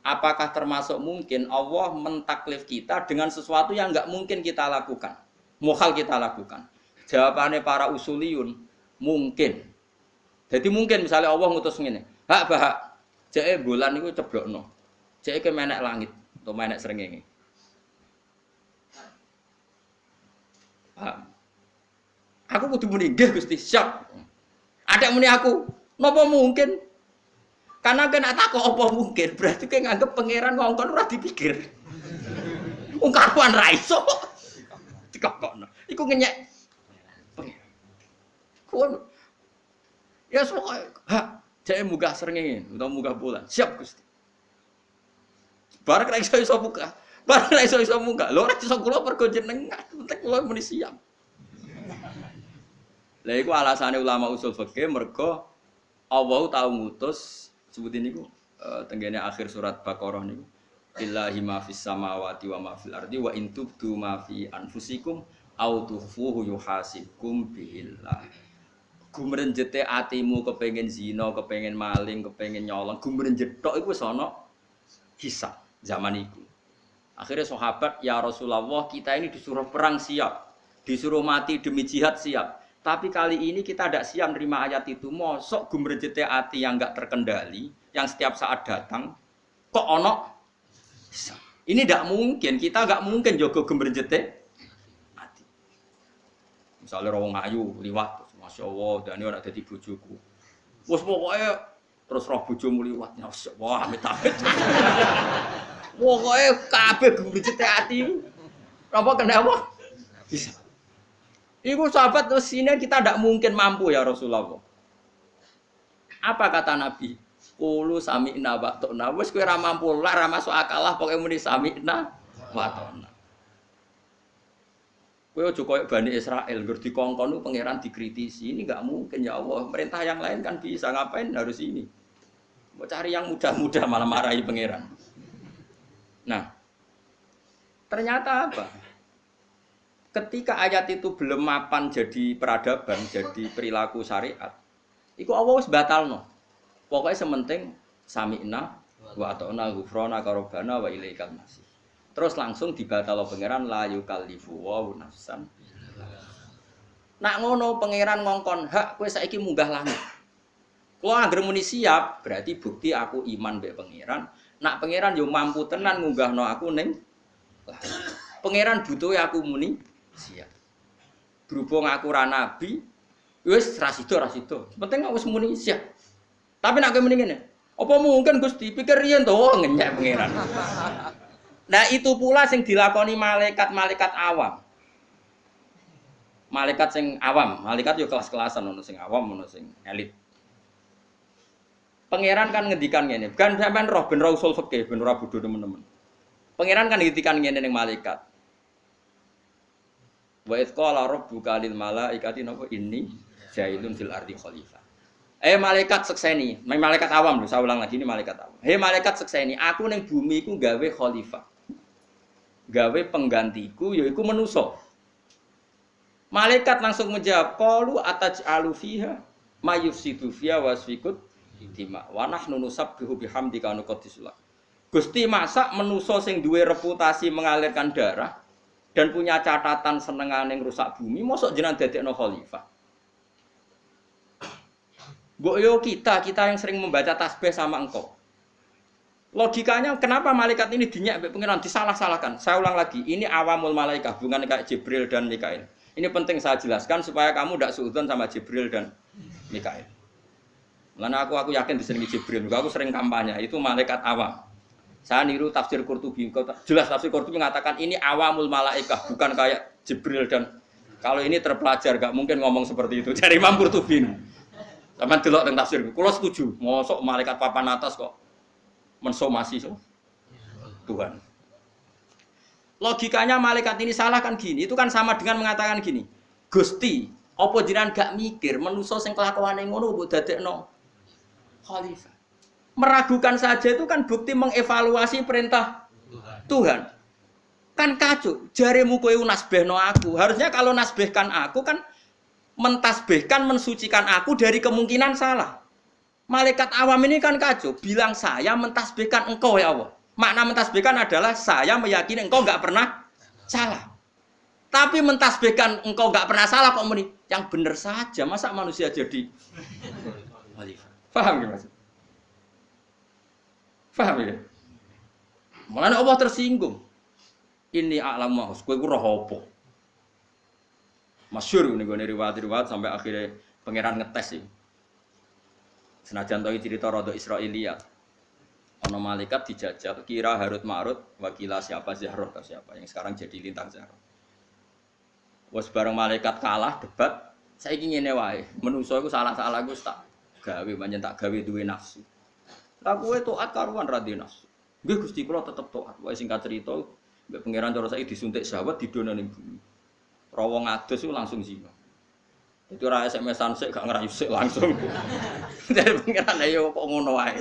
Apakah termasuk mungkin Allah mentaklif kita dengan sesuatu yang enggak mungkin kita lakukan? Mukhal kita lakukan. Jawabannya para usuliyun mungkin. Jadi mungkin misalnya Allah ngutus ngene, hak bahak, jeke bulan niku ceblokno. Jeke menek langit atau menek srengenge. Aku kudu muni nggih Gusti, siap. Ada muni aku, napa mungkin? Karena kena takok apa mungkin, berarti kayak nganggep pangeran ngongkon ora dipikir. Wong karuan ra iso. Dikokno. Iku ngenyek. Pangeran. Kuwi ya sok ha, jek munggah srengenge utawa munggah bulan. Siap Gusti. Bareng ra iso buka. Bareng ra iso munggah. Lho ora iso kula pergo jenengan, penting kula muni siap. Lah iku alasane ulama usul fikih mergo Allah tau ngutus sebutin niku tenggene akhir surat Baqarah niku illahi ma fis samawati wa ma fil ardi wa in tubdu ma fi anfusikum au tukhfuhu yuhasibkum billah. Gumrenjete atimu kepengin zina, kepengin maling, kepengin nyolong, gumrenjet tok iku wis ana hisab zaman iku. Akhirnya sahabat, ya Rasulullah, kita ini disuruh perang siap, disuruh mati demi jihad siap. Tapi kali ini kita tidak siap menerima ayat itu. Mosok gumrejete ati yang enggak terkendali, yang setiap saat datang, kok ono? Ini tidak mungkin. Kita enggak mungkin jogo gumrejete ati. Misalnya rawang ayu liwat, masya Allah, dan ini orang jadi bojoku. Bos pokoknya terus roh bojomu liwat, wah amit-amit. Pokoknya kabeh gumrejete ati. Kenapa? Bisa. Iku sahabat terus sini kita tidak mungkin mampu ya Rasulullah. Apa kata Nabi? Qulu sami'na wa ta'na. Wis kowe ora mampu lah, ora masuk akal lah pokoke muni sami'na wa ta'na. Kowe aja koyo Bani Israil ngger dikongkon pangeran dikritisi. Ini enggak mungkin ya Allah. Perintah yang lain kan bisa, ngapain harus ini? Mau cari yang mudah-mudah malah marahi pangeran. Nah, ternyata apa? Ketika ayat itu belum mapan jadi peradaban, jadi perilaku syariat, iku Allah wis batalno. Pokoknya sementing sami'na wa ata'na ghufrana karobana wa ilaikal masih. Terus langsung dibatalo pangeran la yukallifu wa nafsan. Nak ngono pangeran ngongkon hak kowe saiki munggah langit. Kulo anggere muni siap, berarti bukti aku iman mbek pangeran. Nak pangeran yo mampu tenan ngunggahno aku ning pangeran butuhe aku muni siap. Berhubung aku ra nabi, wis ra sida. Penting aku wis muni siap. Tapi nek kowe muni ngene, apa mungkin Gusti pikir riyen to ngenyek pangeran. Nah itu pula sing dilakoni malaikat-malaikat awam. Malaikat sing awam, malaikat yo kelas-kelasan ono sing awam, ono sing elit. Pangeran kan ngendikan ngene, kan sampean roh ben ora usul fikih, ben ora bodho teman-teman. Pangeran kan ngendikan ngene ning malaikat. Wa idz qala rabbuka lil malaikati napa inni jailun fil ardi khalifah. Malaikat sekseni, malaikat awam lho, saya ulang lagi ini malaikat awam. Malaikat sekseni, aku ning bumi iku gawe khalifah. Gawe penggantiku yaiku manusa. Malaikat langsung menjawab, qalu ataj'alu fiha may yufsidu fiha wasfikut dima wa nahnu nusabbihu bihamdika nuqaddisullah. Gusti masak manusa sing duwe reputasi mengalirkan darah dan punya catatan senengane rusak bumi, mosok jenengan dadekno khalifah. Mbok yo kita yang sering membaca tasbih sama engkau. Logikanya kenapa malaikat ini dinyak mbek pengiran disalah-salahkan? Saya ulang lagi, ini awamul malaikat, bukan kayak Jibril dan Mikail. Ini penting saya jelaskan supaya kamu tidak suudzon sama Jibril dan Mikail. Karena aku yakin di sini Jibril, aku sering kampanye, itu malaikat awam. Saya niru tafsir Qurtubi, jelas tafsir Qurtubi mengatakan ini awamul malaikat, bukan kayak Jibril dan kalau ini terpelajar, gak mungkin ngomong seperti itu. Dari Imam Qurtubi. Sama delok teng tafsir, kula setuju, mosok malaikat papan atas kok mensomasi Tuhan. Logikanya malaikat ini salah kan gini, itu kan sama dengan mengatakan gini, Gusti, apa jenengan gak mikir manusa sing kelakuane ngono mbok dadekno khalifah. Meragukan saja itu kan bukti mengevaluasi perintah Tuhan. Kan kacau, jaremu kowe nasbihno aku. Harusnya kalau nasbihkan aku kan mentasbihkan, mensucikan aku dari kemungkinan salah. Malaikat awam ini kan kacau, bilang saya mentasbihkan engkau ya Allah. Makna mentasbihkan adalah saya meyakini engkau enggak pernah salah. Tapi mentasbihkan engkau enggak pernah salah kok muni, yang benar saja, masa manusia jadi khalifah. Paham ya Mas? Paham ya? Mulane Allah tersinggung. Ini alam mahus, kowe ku roh apa? Masyhur niku riwayat-riwayat sampai akhirnya pangeran ngetes sih. Senajan tahu cerita rada Israiliyat. Ana malaikat dijajal kira Harut Marut wakila siapa Zahra atau siapa yang sekarang jadi lintang Zahra. Wes bareng malaikat kalah debat, saiki ngene wae. Menungso iku salah-salah Gus tak gawe pancen tak gawe duwe nafsu. Lah kowe taat karuan ra duwe nafsu. Nggih Gusti kula tetep taat. Wae singkat cerita mbek pangeran cara saiki disuntik syahwat didono ning bumi. Ra wong adus iku langsung zina. Itu ora SMS-an sik gak ngerayu sik langsung. Dari pengiran ayo kok ngono wae.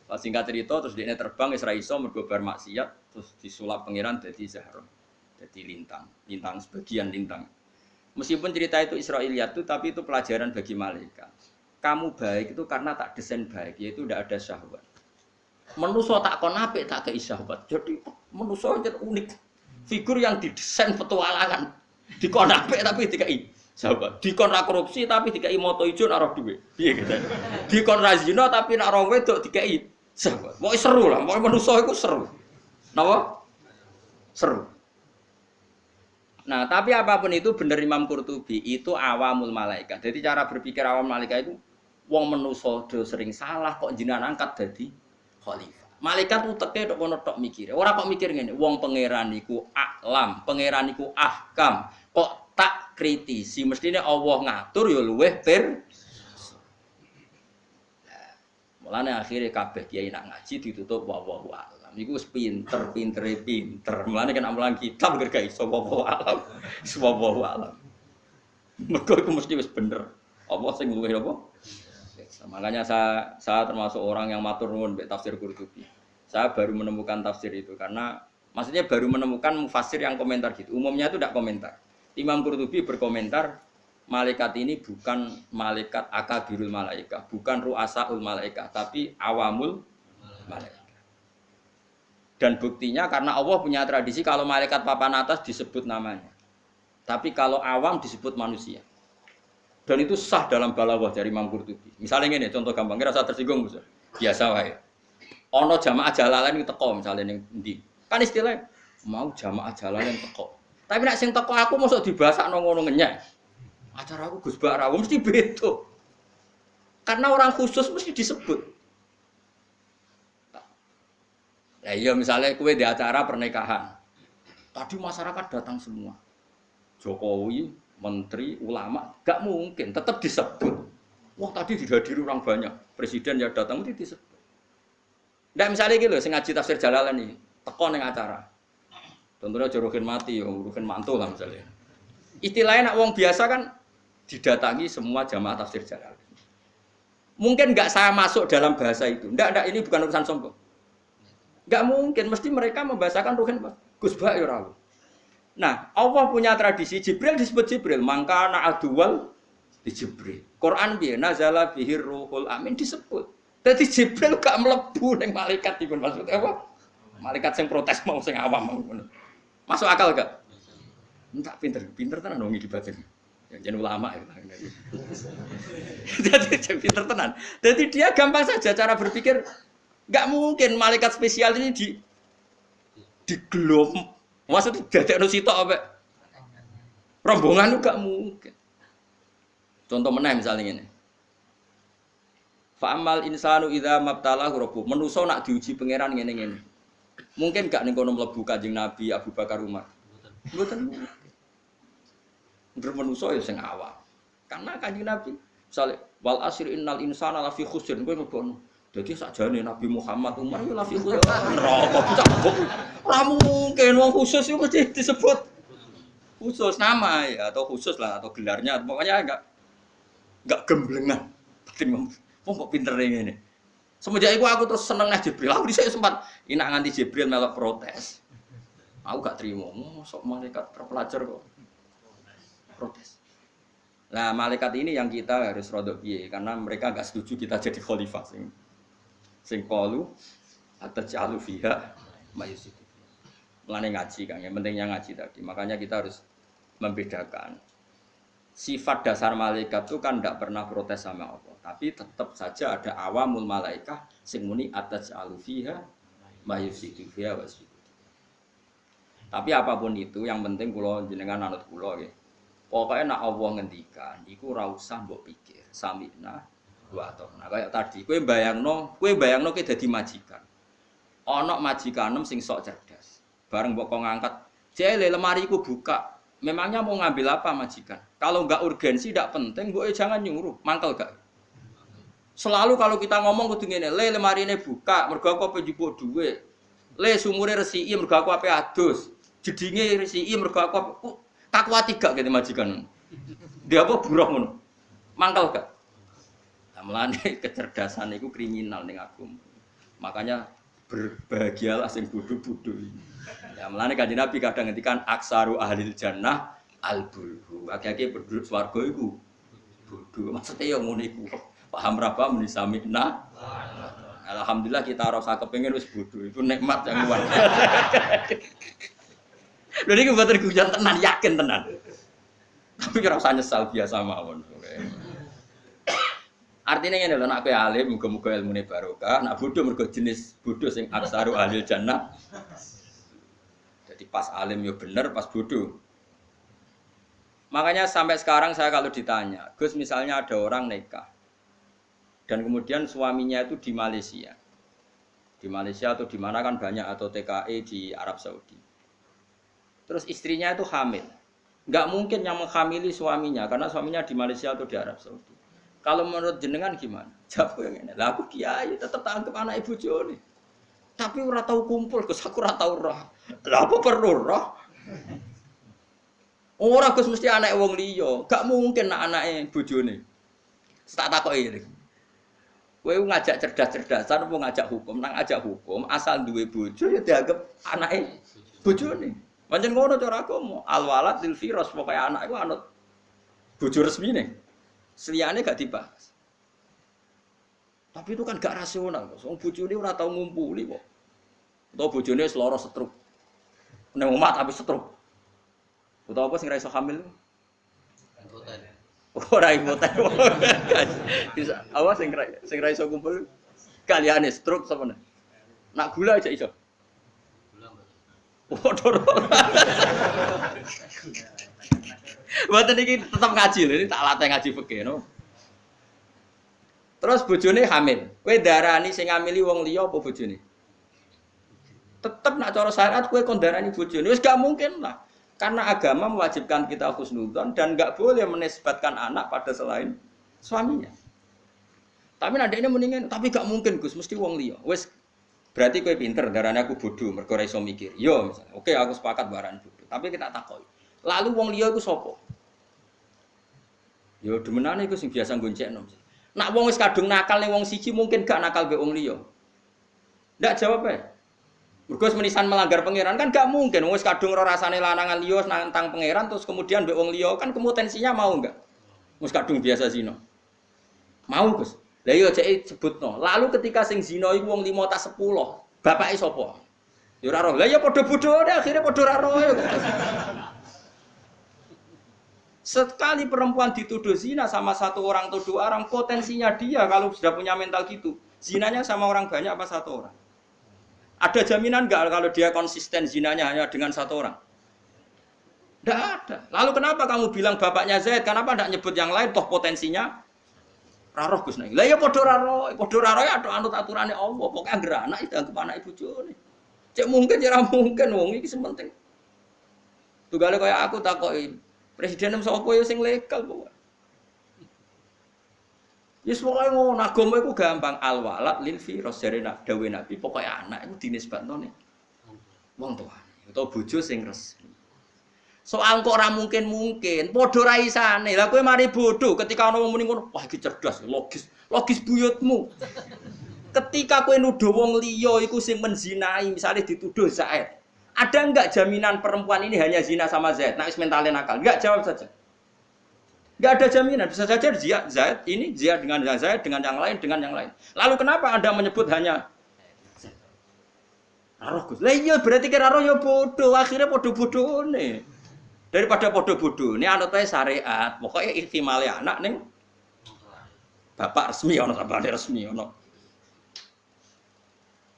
Pas singkat cerita terus dia terbang wis ra iso mergo bar maksiat terus disulap pengiran dadi Zahra. Dadi lintang sebagian lintang. Meskipun cerita itu Israiliyat itu tapi itu pelajaran bagi malaikat. Kamu baik itu karena tak desain baik yaitu tidak ada syahwat. Manusa tak kon apik tak kei syahwat. Jadi manusa unik. Figur yang didesain petualangan. Dikon apik tapi dikai sahabat, dikon ra korupsi tapi dikai moto ijo nak roh dhuwit. Piye gitu. Dikon ra zina tapi nak roh wedok dikai sahabat. Pokoke seru lah, pokoke manusa iku seru. Napa? Seru. Nah, tapi apapun itu bener Imam Qurtubi, itu awamul malaikat. Jadi cara berpikir awam malaikat itu wong manusa do sering salah kok jenengan angkat dadi khalifah. Malaikat uteke tok kono tok mikir. Ora kok mikir ngene, wong pangeran iku alam, pangeran iku ahkam. Kok tak kritisi, mestinya Allah ngatur ya luweh mulane akhirnya kabeh kiai nak ngaji ditutup wallahu alam. Iku wis pinter. Mulane kena mulang kitab gak iso wallahu alam. Wallahu alam. Mergo iku mesti wis bener. Apa sing luweh apa? Makanya saya termasuk orang yang matur nuwun mbek tafsir Qurtubi. Saya baru menemukan tafsir itu karena maksudnya baru menemukan mufassir yang komentar gitu. Umumnya itu tidak komentar. Imam Qurtubi berkomentar, malaikat ini bukan malaikat akabirul malaikat, bukan ru'asaul malaikat, tapi awamul malaikat. Dan buktinya karena Allah punya tradisi kalau malaikat papan atas disebut namanya. Tapi kalau awam disebut manusia. Dan itu sah dalam balawah dari Imam Qurtubi. Misalnya ini, contoh gampang, kira saya tersinggung, biasa wae. Ono jamaah jalalan itu teko misalnya ning ndi. Kan istilahnya mau jamaah jalalan teko. Tapi nek sing teko aku mosok dibasakno ngono ngenyek. Acara aku Gus Bak Rawuh mesti beda. Karena orang khusus mesti disebut. Nah, iya misalnya kue di acara pernikahan. Tadi masyarakat datang semua. Jokowi, menteri, ulama, gak mungkin tetap disebut. Wah, tadi dihadiri orang banyak. Presiden yang datang mesti disebut. Ndak misalnya gitu, sing ngaji tafsir Jalalain ini, teko ning acara. Contohnya Ruhin mati, Ruhin mantul lah misalnya. Istilahnya nak wong biasa kan didatangi semua jamaah tafsir Jalalain. Mungkin nggak saya masuk dalam bahasa itu. Ndak, ini bukan urusan sombong. Nggak mungkin, mesti mereka membahasakan Ruhin Gus Bak ya Rawuh. Nah, Allah punya tradisi Jibril disebut Jibril, mangka na aduwal di Jibril. Quran biye nazala bihir ruhul amin disebut. Jadi Jibril gak mlebu ning malaikat iki maksudnya apa? Malaikat sing protes mau sing awam mau ngono. Masuk akal gak? Entak pinter tenan wong iki batin. Ya jeneng ulama ya. Jadi pinter tenan. Jadi dia gampang saja cara berpikir. Enggak mungkin malaikat spesial ini digelom. Maksudnya dadekno sitok apa? Rombongan enggak mungkin. Contoh meneh misalnya ngene. Fa'amal insanu idza mabtalahu rabbuh. Manusa nak diuji pangeran ngene-ngene. Mungkin gak ning kono mlebu Kanjeng Nabi Abu Bakar Umar. Mboten. Manusa ya sing awam. Karena Kanjeng Nabi misale wal asri innal insana lafi khusr kowe mbono. Dadi sakjane Nabi Muhammad Umar ya lafi khusr. Neraka cakep. Ora mungkin wong khusus itu mesti disebut khusus nama ya atau khusus lah atau gelarnya pokoknya enggak gemblengan. Batin wong kok pinter ngene. Semenjak itu aku terus seneng nang Jibril. Aku dhisik sempat inak nganti Jibril melok protes. Aku gak terima. Sok malaikat terpelajar kok. Protes. Nah, malaikat ini yang kita harus rodok piye karena mereka enggak setuju kita jadi khalifah sing qalu atajalu fiha mayusid. Mulane ngaji Kang, yang pentingnya ngaji tadi. Makanya kita harus membedakan. Sifat dasar malaikat itu kan tidak pernah protes sama Allah. Tapi tetap saja ada awamul malaikah sing muni atajalu fiha mayusid fiha wasid. Tapi apapun itu yang penting kula jenengan anut kula nggih. Pokoknya nak Allah ngendikan, iku ora usah mbok pikir. Samina wa atona. Kayak tadi, kowe bayangno kowe ki dadi majikan. Ana majikanem sing sok cerdas. Bareng mbok kok ngangkat, "Jele lemari ku buka." Memangnya mau ngambil apa majikan? Kalau enggak urgensi, enggak penting, mbok jangan nyuruh. Mangkel gak? Selalu kalau kita ngomong kudu ngene, "Le lemari ini buka, mergo aku penjupuk dhuwit. Le sumure resiki mergo aku ape adus. Jedinge resiki mergo aku takwa tiga gitu majikan. Dia apa buruh ngono. Mangkal gak? Nah, melane kecerdasan itu kriminal ning aku. Makanya berbahagialah sing bodho-bodho. Ya melane Kanjeng Nabi kadang ngendikan aksaru ahlil jannah al-bulhu. Akeh-akeh penduduk swarga iku bodho. Maksudnya ya ngono iku. Paham ra paham muni samina. Alhamdulillah kita rasa kepengin wis bodho. Itu nikmat yang luar biasa. Lha niki mboten guyon tenan, yakin tenan. Tapi ora usah nyesal biasa mawon. Artinya ngene lho, nek kowe alim muga-muga ilmune barokah, nek bodho mergo jenis bodho sing aksaru ahli jannah. Jadi pas alim yo bener, pas bodho. Makanya sampai sekarang saya kalau ditanya, Gus misalnya ada orang nikah dan kemudian suaminya itu di Malaysia. Di Malaysia atau di mana kan banyak atau TKI di Arab Saudi. Terus istrinya itu hamil. Enggak mungkin yang menghamili suaminya karena suaminya di Malaysia atau di Arab Saudi. Kalau menurut jenengan gimana? Jawab yang ini. Lah aku kiai tetap tangkep anak ibu jone. Tapi ora tau kumpul, Gus aku ora tau roh. Lah apa perlu roh? Ora Gus mesti anak wong liya. Enggak mungkin nak anake bojone. Tak takoki iki. Kowe ngajak cerdas-cerdasan apa ngajak hukum? Nang ajak hukum asal duwe bojo ya dianggap anake bojone. Pancen ngono cara agama. Al walad lil firas pokoke anak iku anut bojo resmine. Seliyane gak dibahas. Tapi itu kan gak rasional. Wong bojone ora tau ngumpuli kok. Utawa bojone seloro setruk. Nek omah tapi setruk. Utawa apa sing ra iso hamil? Impoten. Ora impoten. Bisa awas sing ra iso kumpul kaliane setruk sapa nek. Nak gula aja iso. Waduh. Mboten iki tetep ngaji lho, ini tak latih ngaji fikih no. Terus bojone hamil. Kowe darani sing ngamili wong liya apa bojone? Tetep nak cara syariat kowe kon darani bojone. Wis gak mungkin lah. Karena agama mewajibkan kita husnudzon dan gak boleh menisbatkan anak pada selain suaminya. Tapi nek ini mendingan, tapi gak mungkin Gus, mesti wong liya. Wis berarti kowe pinter, darane aku bodoh, mergo ora iso mikir. Yo misalnya, oke aku sepakat baran bodoh. Tapi kita takoki. Lalu wong liya iku sapa? Yo demenane iku sing biasa goncekno. Nak wong wis kadung nakal ning wong siji mungkin gak nakal mbek wong liya. Ndak jawab ae. Mergo menisan melanggar pangeran kan gak mungkin. Wong wis kadung ora rasane lanangan liya nantang pangeran terus kemudian mbek wong liya kan kemutensinya mau enggak? Wis kadung biasa zina. Mau Gus. Lah iya cek sebutno. Lalu ketika sing zina iku wong 5 ta 10, bapake sapa? Ya ora roh. Lah ya padha bodhone akhire padha ora roh. Sekali perempuan dituduh zina sama satu orang atau dua orang, potensinya dia kalau sudah punya mental gitu, zinanya sama orang banyak apa satu orang? Ada jaminan nggak kalau dia konsisten zinanya hanya dengan satu orang? Tidak ada. Lalu kenapa kamu bilang bapaknya Zaid? Kenapa tidak nyebut yang lain? Toh potensinya raroh Gus Nai. Lah ya podo raroh ya anut aturannya Allah. Pokoknya anggere anak itu anggap anak ibu bojone. Cek mungkin ya mungkin wong iki sementing. Tugale kaya aku takoki presiden sapa ya sing legal pokoke. Yes pokoke ngono agama iku gampang al-walad lil firas jare dawuh Nabi. Pokoke anak iku dinisbatno ning wong tuane utawa bojo sing resmi. Soal kok ora mungkin, padha ra isane. Lah kowe mari bodoh ketika ana wong muni ngono, wah iki cerdas, logis buyutmu. Ketika kowe nuduh wong liya iku sing menzinai, misalnya dituduh Zaid. Ada enggak jaminan perempuan ini hanya zina sama Zaid? Nah, wis mentale nakal. Enggak, jawab saja. Enggak ada jaminan, bisa saja Zaid ini zina dengan Zaid dengan yang lain. Lalu kenapa Anda menyebut hanya Raroh Gus? Lah iya berarti kira roh ya bodoh, akhirnya bodoh-bodohne. Daripada bodoh-bodoh, ini anut ae syariat. Pokoknya ihtimale anak ning bapak resmi ana sabane resmi ana.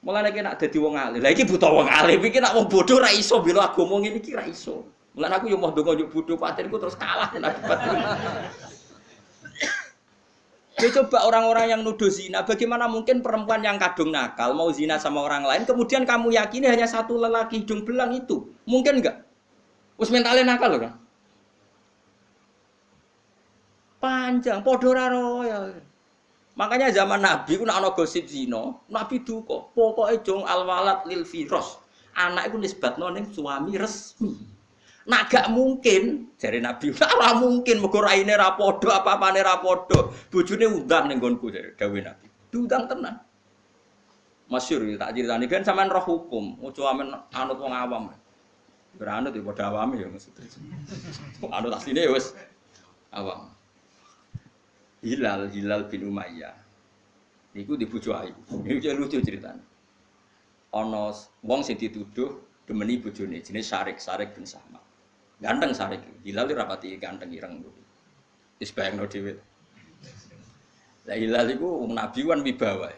Mulane nek nak dadi wong alim. Lah iki buta wong alim iki nak wong bodoh ra iso bela agama ngene iki ra iso. Mulane aku yo mau ndonga yo bodoh patinku terus kalah nek akibat. Ya coba orang-orang yang nuduh zina, bagaimana mungkin perempuan yang kadung nakal mau zina sama orang lain, kemudian kamu yakini hanya satu lelaki hidung belang itu? Mungkin enggak? Wis mentale nakal lho kan. Panjang padha ora roya. Makanya zaman Nabi ku nek ana gosip zina, Nabi duka, pokoke jong al-walad lil firas. Anak iku nisbatno ning suami resmi. Nak gak mungkin, jare Nabi, ora mungkin mergo raine ra padha, apa-apane ra padha. Bojone undang ning nggonku jare dawuh Nabi. Diundang tenan. Masyhur tak critani ben sampean roh hukum, aja amen anut wong awam. Beranut ya pada awam ya maksudnya. Anut asline ya wis awam. Hilal bin Umayyah. Niku dibojo ayu. Iki lucu ceritane. Ana wong sing dituduh demeni bojone jenenge Sarik bin Sahma. Ganteng Sarik. Hilal rapati ganteng ireng. Wis bayangno dhewe. Lah Hilal iku wong nabi wan wibawa.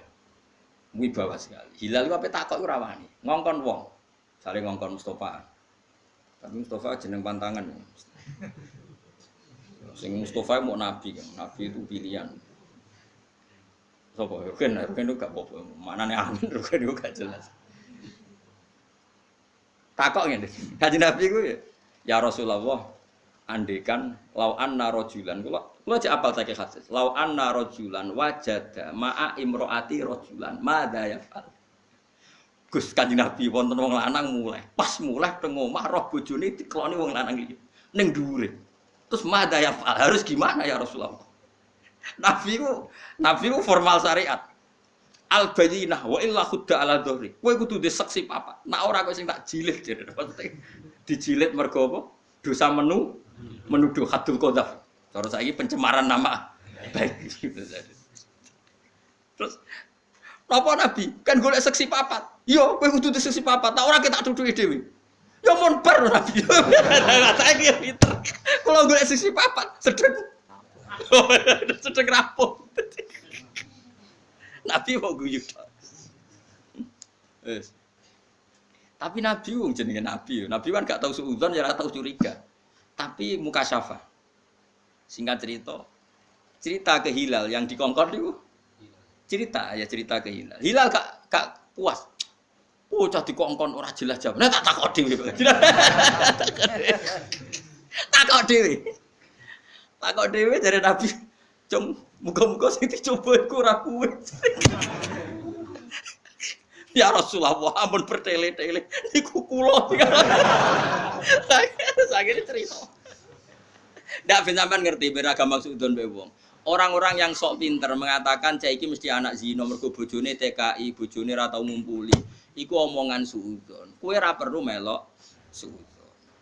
Wibawa sekali. Hilal iku ape takok ora wani. Ngongkon wong. Sare ngongkon Mustofa. Tapi Mustafa jeneng pantangan. Sing Mustafa mau nabi kan. Nabi itu pilihan. Sopo Rugen itu gak apa-apa. Manane amin Rugen itu gak jelas. Takok ngene. Kanjeng Nabi ku ya Rasulullah, andekan lau anna rajulan kula cek apal saking hadis. Lau anna rajulan wajada ma'a imroati rajulan madza yaf'al. Gus Kanjeng Nabi wonten wong lanang mulai. Pas mulai teng omah roh bojone dikeloni wong lanang iki. Ning dhuwure. Terus madza ya harus gimana ya Rasulullah? Nabi ku formal syariat. Al bayyinah wa illa khudda ala dhahri. Kowe kudu duwe saksi papat. Nek ora kok sing tak jilid jare. Dijilid mergo apa? Dosa menuduh hadul qadzaf. Cara saiki pencemaran nama baik. Terus napa Nabi? Kan golek seksi papat. Yo, kowe kudu seksi papat. Tak ora kita tutuki dhewe. Ya mun bar Nabi. Saiki pinter. Kalau golek seksi papat, sedeng. Sedeng rapuh. Nabi mau guyu. Wes. Tapi Nabi wong jenenge Nabi. Nabi kan gak tau suudzon ya ora tau curiga. Tapi muka syafa. Singkat cerita ke Hilal yang dikongkon itu cerita ke Hilal. Hilal gak puas. Oh, cah dikongkon ora jelas jawab. Nek tak takok dhewe. Takok dhewe jare Nabi. Cung, muga-muga sing dicoba iku ora kuwe. Ya Rasulullah, ampun bertele-tele niku kula. Sakjane cerita. Ndak ben sampean ngerti beragam maksudon mbek wong. Orang-orang yang sok pinter mengatakan cah iki mesti anak zina mergo bojone TKI, bojone ora tau ngumpuli. Iku omongan suudzon. Kowe ora perlu melok suudzon.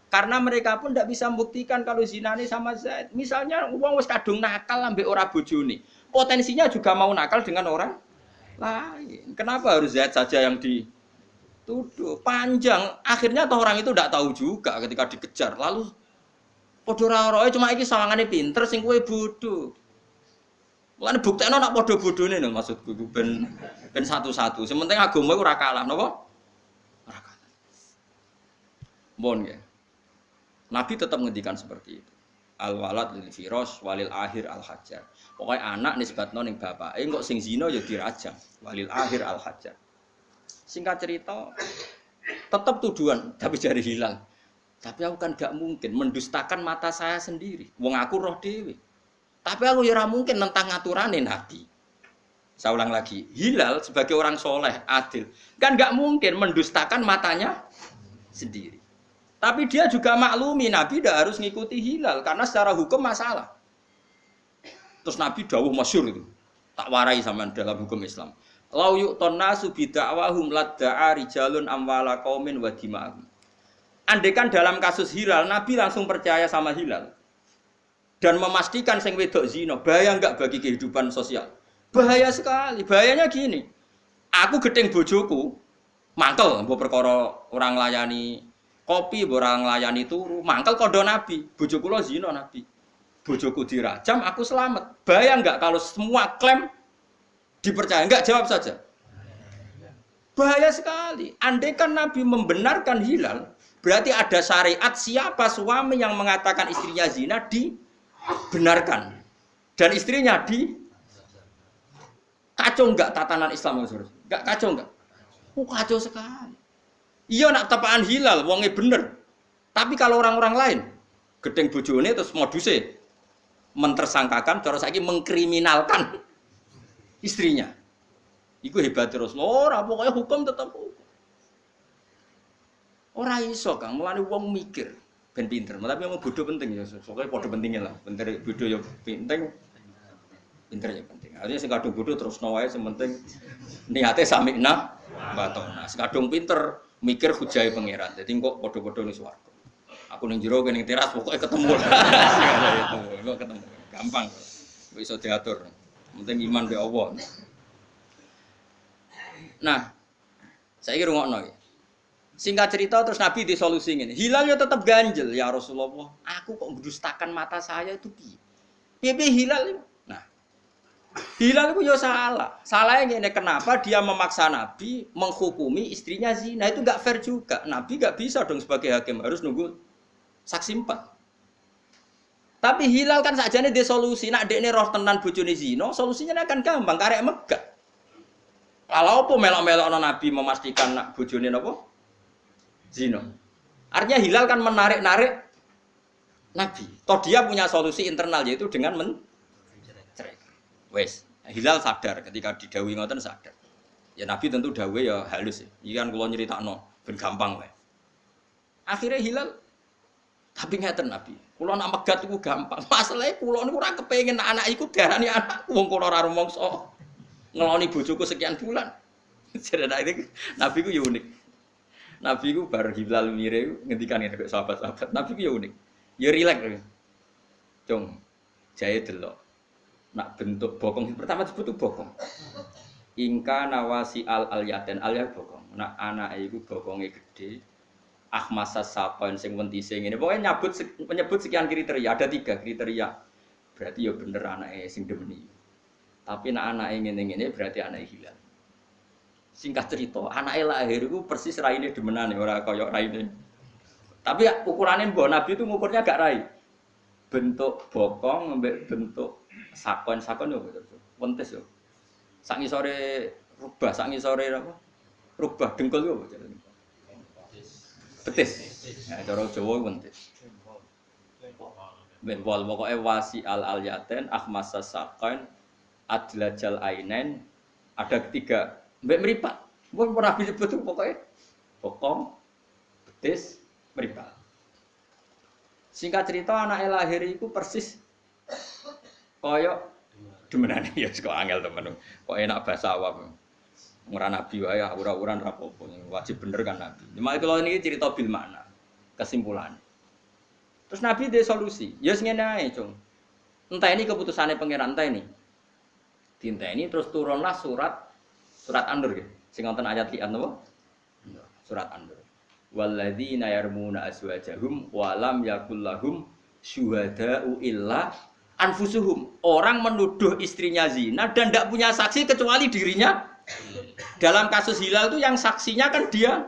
Karena mereka pun tidak bisa membuktikan kalau zinane sama Zaid. Misalnya wong wis kadung nakal ambek ora bojone. Potensinya juga mau nakal dengan orang lain. Kenapa harus Zaid saja yang Tuduh panjang. Akhirnya toh orang itu tidak tahu juga ketika dikejar. Lalu podo ora cuma iki sawangane pinter sing kowe bodoh. Mulane buktekno nak podo bodone lho maksudku ben satu-satu. Sementing agama iku ora kalah napa? Ora kalah. Mon ya. Nabi tetap ngendikan seperti itu. Al walad lil firas walil akhir al hajar. Pokoknya anak nisbatno ning bapake kok sing zina ya dirajam. Walil akhir al hajar. Singkat cerita, tetap tuduhan, tapi jari hilal. Tapi aku kan gak mungkin mendustakan mata saya sendiri. Wong aku roh dewi. Tapi aku ya mungkin tentang aturannya Nabi. Saya ulang lagi, hilal sebagai orang soleh, adil. Kan gak mungkin mendustakan matanya sendiri. Tapi dia juga maklumi, Nabi tidak harus ngikuti hilal. Karena secara hukum masalah. Terus Nabi dawuh masyhur itu. Tak warai sama dalam hukum Islam. Lau yu'ton nasu bida'wahum ladda'a rijalun amwala qaumin wa dima'ahum. Andaikan dalam kasus hilal, Nabi langsung percaya sama hilal. Dan memastikan sing wedok zina, bahaya enggak bagi kehidupan sosial? Bahaya sekali. Bahayanya gini. Aku gedeng bojoku, mangkel mbok perkara orang layani kopi, orang layani turu, mangkel kodo Nabi. Bojoku lo zina Nabi. Bojoku dirajam, aku selamat. Bahaya enggak kalau semua klaim dipercaya? Enggak, jawab saja. Bahaya sekali. Andai kan Nabi membenarkan hilal, berarti ada syariat siapa suami yang mengatakan istrinya zina dibenarkan. Dan istrinya kacau enggak tatanan Islam? Enggak kacau enggak? Kacau sekali. Iya nak tepaan hilal, wongnya bener. Tapi kalau orang-orang lain, gedeng bojone terus modusnya mentersangkakan, cara saiki mengkriminalkan istrinya. Iku hebat terus. Ora pokoknya hukum tetap hukum. Ora iso Kang, mulane wong mikir ben pinter. Tapi yang bodoh penting ya. Pokoke padha pentingnya lah. Pinter bodoh ya penting. Pinter ya penting. Artinya sing kadung bodoh terus wae sementing niate samikna batona. Sing kadung pinter mikir hujahe pangeran. Dadi kok padha-padha ning swarga. Aku ning jero kene ning teras pokoke ketemu. Itu ketemu. Gampang. Kok iso diatur. Penting iman be Allah. Nah, saya kira ngokno ya. Singkat cerita terus Nabi disolusi ngene. Hilalnya tetap ganjel ya Rasulullah. Aku kok mendustakan mata saya itu piye? Piye hilal itu? Nah, hilal itu ya salah. Salahnya ngene, kenapa dia memaksa Nabi menghukumi istrinya zina? Itu enggak fair juga. Nabi enggak bisa dong sebagai hakim, harus nunggu saksi 4. Tapi hilal kan sakjane dhe solusi. Nak dekne roh tenan bojone zina, solusinya akan gampang, karek megah. Kalau apa melok-melokno Nabi memastikan nak bojone napa? Zina. Artinya hilal kan menarik-narik Nabi. Toh dia punya solusi internal yaitu dengan mencerai. Wes, hilal sadar ketika didhawuhi ngoten sadar. Ya Nabi tentu dawuhe ya halus. Iki kan kula nyritakno ben gampang wae. Akhirnya hilal tapi ngeten Nabi. Kula nak megat iku gampang. Masalahe kula niku ora kepengin anak iku diarani anak wong kula ora rumangsa. Ngeloni bojoku sekian bulan. Cerita ini Nabi ku ya unik. Nabi ku bar hilal mire ngendikan ngene kok sahabat-sahabat. Nabi ku ya unik. Ya rileks. Cung, jae delok. Nak bentuk bokong pertama disebut itu bokong. Ingka nawasi al-yaten al-ya bokong. Nak anake iku bokonge gede. Ahmasa sapan sing wentise ngene. Pokoke menyebut sekian kriteria, ada 3 kriteria. Berarti ya bener anake sing demeni. Tapi nek anake ngene-ngene berarti anake hilal. Singkat cerita, anake lahir iku persis raine demenane, ora kaya raine. Tapi ukurannya mbok Nabi itu ngukurnya gak rai. Bentuk bokong mbek bentuk sakon yo wentes yo. Sak ngisore rubah, sak ngisore apa? Rubah dengkul yo. Betis. Nah, cara Jawa wentes. Ben wal pokoke wasi al-yaten ahmasa sakon adlajal ainen ada 3 mbek mripat. Mun ora disebut pokoke bokong, betis, mripat. Singkat cerita anake lahir iku persis kaya demenane ya kok angel temen. Kok enak bahasa awam. Ora nabi wae ora-uran ra apa-apa. Wajib bener kan nabi. Cuma kalau ini cerita bil makna. Kesimpulan. Terus nabi dhe solusi. Ya ngene ae, Cung. Entah ini keputusane pangeran ta ini. Dinteni terus turunlah surat An-Nur nggih. Sing wonten ayat li'an napa? Surat An-Nur. Walladzina yarmuna azwajahum wa lam yakul lahum syuhada'u illa anfusuhum. Orang menuduh istrinya zina dan tidak punya saksi kecuali dirinya. Dalam kasus Hilal itu yang saksinya kan dia.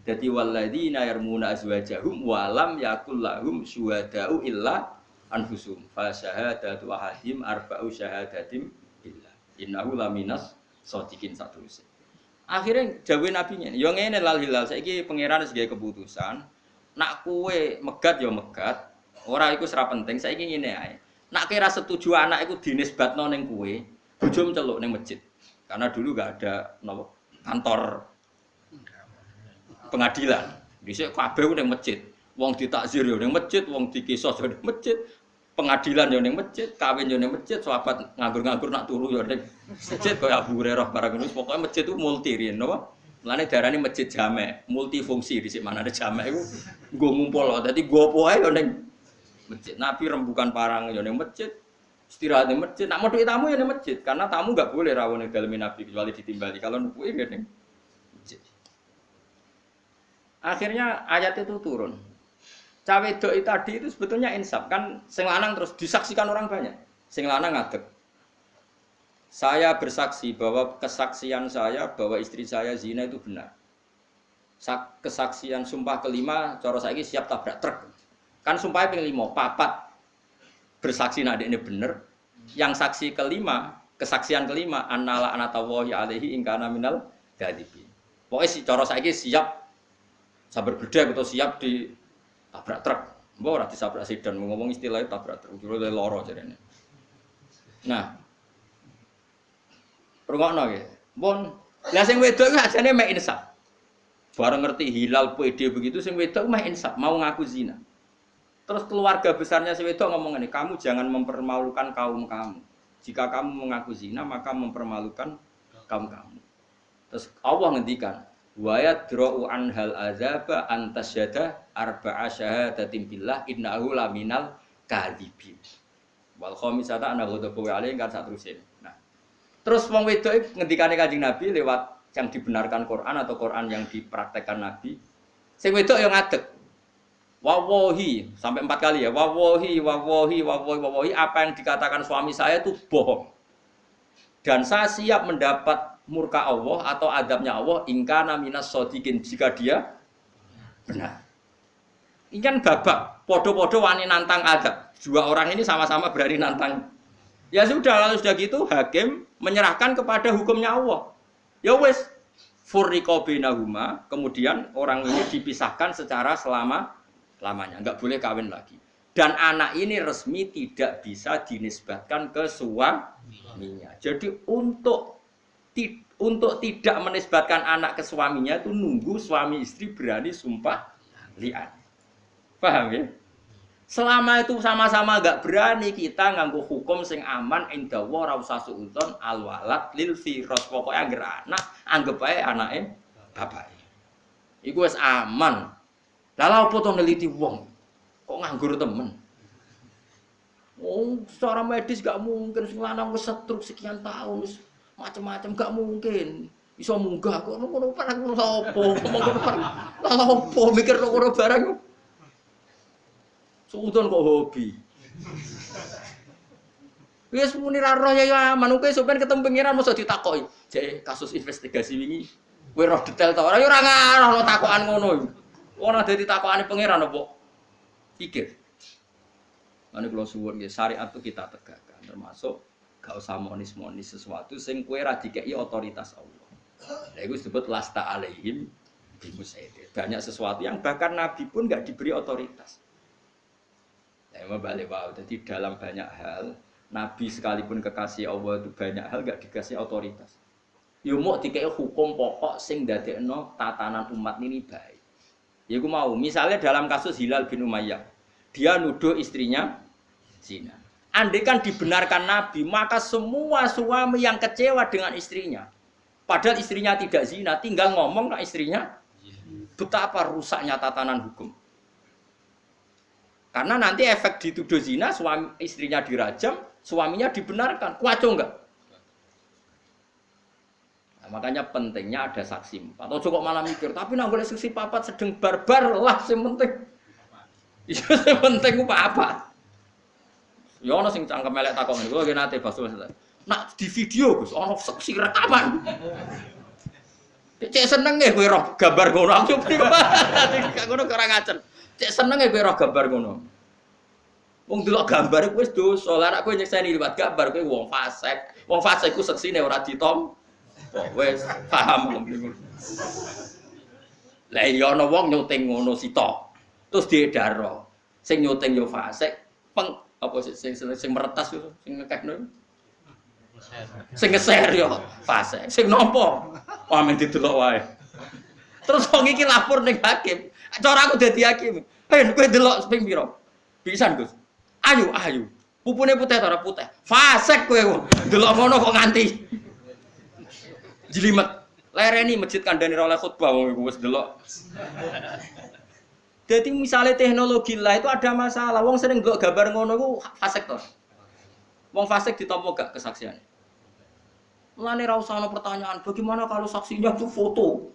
Jadi walladzina yarmuna azwajahum wa lam yakul lahum syuhada'u illa anfusuhum. Fa syahadatu ahadihim arba'u syahadatim billah. Innahu laminas shadiqin satruse. Akhirnya jawab nabinya, yo ngene lal Hilal saiki pangeran sebagai keputusan. Nak kowe megat yo megat, ora iku ora penting, saiki ngene ae. Nak kira setuju anak iku dinisbatno ning kowe, bojo celuk ning masjid. Karena dulu gak ada kantor pengadilan. Dhisik kabeh ning masjid. Wong ditakzir yo ning masjid, wong dikisos yo ning masjid. Pengadilan yo ning masjid, kawin yo ning masjid, sahabat nganggur-nganggur nak turu yo ning masjid kaya Abu Hurairah barang ngono. Pokoke masjid itu multi riyen napa? Mulane darane masjid jamek, multifungsi dhisik manane jamek iku nggo ngumpul. Dadi nggo apa ae yo ning masjid. Nabi rembukan parang yo ning masjid, istirahat ning masjid. Nak modhoki tamu yo ning masjid, karena tamu enggak boleh rawuh ning daleme Nabi kecuali ditimbali. Kalau nukuke yo ning masjid. Akhirnya ayat itu turun. Cawe doi tadi itu sebetulnya insaf kan, sing lanang terus disaksikan orang banyak. Sing lanang ngadeg. Saya bersaksi bahwa kesaksian saya bahwa istri saya zina itu benar. Kesaksian sumpah kelima, cara saiki siap tabrak truk. Kan sumpahnya ping 5, papat bersaksi nek ini bener. Yang saksi kelima, kesaksian kelima annala anatawahi alaihi in kana minal kadhibin. Pokoke cara saiki siap sabar gede atau siap di tabrak truk, mbok ora disabrak sedan, ngomong istilahnya tabrak truk, jero loro jarene. Nah, rungokno nggih. Pun, lah sing wedok iki ajane mek insaf. Bareng ngerti Hilal PD begitu sing wedok mek insaf, mau ngaku zina. Terus keluarga besarnya si wedok ngomong ngene, kamu jangan mempermalukan kaum kamu. Jika kamu mengaku zina, maka mempermalukan kaum kamu. Terus Allah ngendikan, wa yadra'u anhal azaba antasyada arba'a syahadatin billah innahu laminal kadhibin. Wal khamisata ana ghadabu alaihi kan saterusé. Nah, terus wong wedok ngendikane Kanjeng Nabi lewat yang dibenarkan Quran atau Quran yang dipraktekkan Nabi. Sing wedok yang ngadeg. Wawahi sampai 4 kali ya. Wawahi apa yang dikatakan suami saya itu bohong. Dan saya siap mendapat murka Allah atau adabnya Allah ingkana minas shodiqin jika dia benar. Ini kan babak, podo-podo wani nantang adab. Dua orang ini sama-sama berani nantang. Ya sudah, lalu sudah gitu hakim menyerahkan kepada hukumnya Allah. Ya wes, furriqa bainahuma, kemudian orang ini dipisahkan secara selama-lamanya, enggak boleh kawin lagi. Dan anak ini resmi tidak bisa dinisbatkan ke suaminya. Jadi untuk tidak menisbatkan anak ke suaminya itu nunggu suami istri berani sumpah li'an. Paham ya? Selama itu sama-sama enggak berani, kita nganggo hukum sing aman indawa ra usah suudzon alwalad lil firas. Pokoke anggere anak anggap ae anake bapake. Iku wis aman. Lah lha opo to neliti wong? Kok nganggur temen? Oh, secara medis gak mungkin sing lanang wis setruk sekian tahun wis macam-macam gak mungkin. Iso munggah kok ngono barang lha opo? Ngomong ngono barang. Lah opo mikir ngono barang? Suudon kok hobi. Wis muni ra roh ya aman kowe sampean ketemu pengiran mosok ditakoki. Jek kasus investigasi wingi kowe roh detail ta ora ya ora ngarah takokan ngono. Ora dadi takokane pengiran opo? Pikir. Ane kula suwun nggih syariat itu kita tegakkan termasuk gak usah monis-monis sesuatu sing kowe ra dikeki otoritas Allah. Lha iku disebut lasta alaihim bimusaidir. Banyak sesuatu yang bahkan Nabi pun enggak diberi otoritas. Ya balik wow. Jadi dalam banyak hal Nabi sekalipun kekasih Allah itu banyak hal enggak dikasih otoritas. Yo mok dikeki hukum pokok sing ndadekno tatanan umat ini baik. Ya aku mau misalnya dalam kasus Hilal bin Umayyah, dia nuduh istrinya zina. Andai kan dibenarkan Nabi, maka semua suami yang kecewa dengan istrinya, padahal istrinya tidak zina, tinggal ngomong ke istrinya, betapa rusaknya tatanan hukum. Karena nanti efek dituduh zina, suami istrinya dirajam, suaminya dibenarkan, kuaco enggak? Makanya pentingnya ada saksi 4. Atau cukup malah mikir, tapi nak boleh saksi 4 sedang barbar lah sing penting. Iya sing penting ku apa? Ya ono sing cangkem elek takon niku lho nate baso. Nak di video Gus, ono saksi rekaman. Cek senenge kowe roh gambar ngono aku gak ngono ora ngajen. Cek senenge kowe roh gambar ngono. Wong delok gambar iku wis dosa. Lah nek kowe nyekseni liwat gambar kowe wong fasik. Wong fasik ku seksine ora ditom. Wes paham. Lah iya ana wong nyuting ngono sita. Terus diedaro. Sing nyuting yo fasik, apa sing meretas yo sing ngekekno. Sing nge-share yo fasik. Sing nampa pamen didelok wae. Terus wong iki lapor ning hakim. Cara aku dadi hakim. Kowe delok ping pira? Pisan, Gus. Ayu. Pupune putih ta ora putih? Fasik kowe. Delok ngono kok nganti jelimet. Lereni masjid kandhane oleh khutbah wong iku wis delok. Jadi misalnya teknologi lah itu ada masalah. Wong sering delok gambar ngono iku fasik to. Wong fasik ditampa gak kesaksiannya. Mulane ra usah ana pertanyaan, bagaimana kalau saksinya itu foto?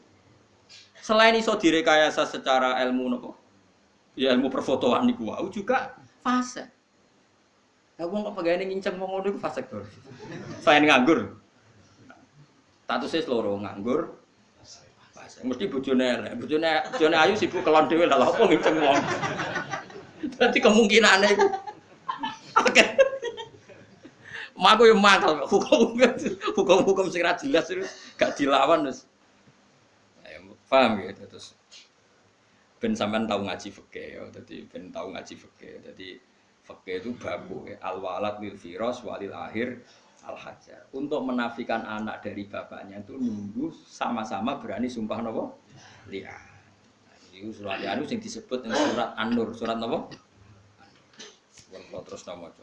Selain iso direkayasa secara ilmu napa? Ya ilmu perfotoan niku wae juga fasik. Lah wong kok pegane nginceng wong ngono iku fasik to. Selain nganggur. Statusnya loro nganggur, mesti bojone elek. Bojone ayu sibuk kelon dhewe lha opo nginceng wong. Dadi kemungkinane iku. Oke. Maku yo mangkel hukum sing ra jelas itu gak dilawan wis. Paham gitu terus. Ben sampean tau ngaji fikih ya, dadi ben tau ngaji fikih. Dadi fikih itu babu al-walad lil firas walil akhir al-hajar. Untuk menafikan anak dari bapaknya itu nunggu sama-sama berani sumpah napa? Lihat. Iku surat anu sing disebut surat An-Nur, surat napa? Wong terus nama maca.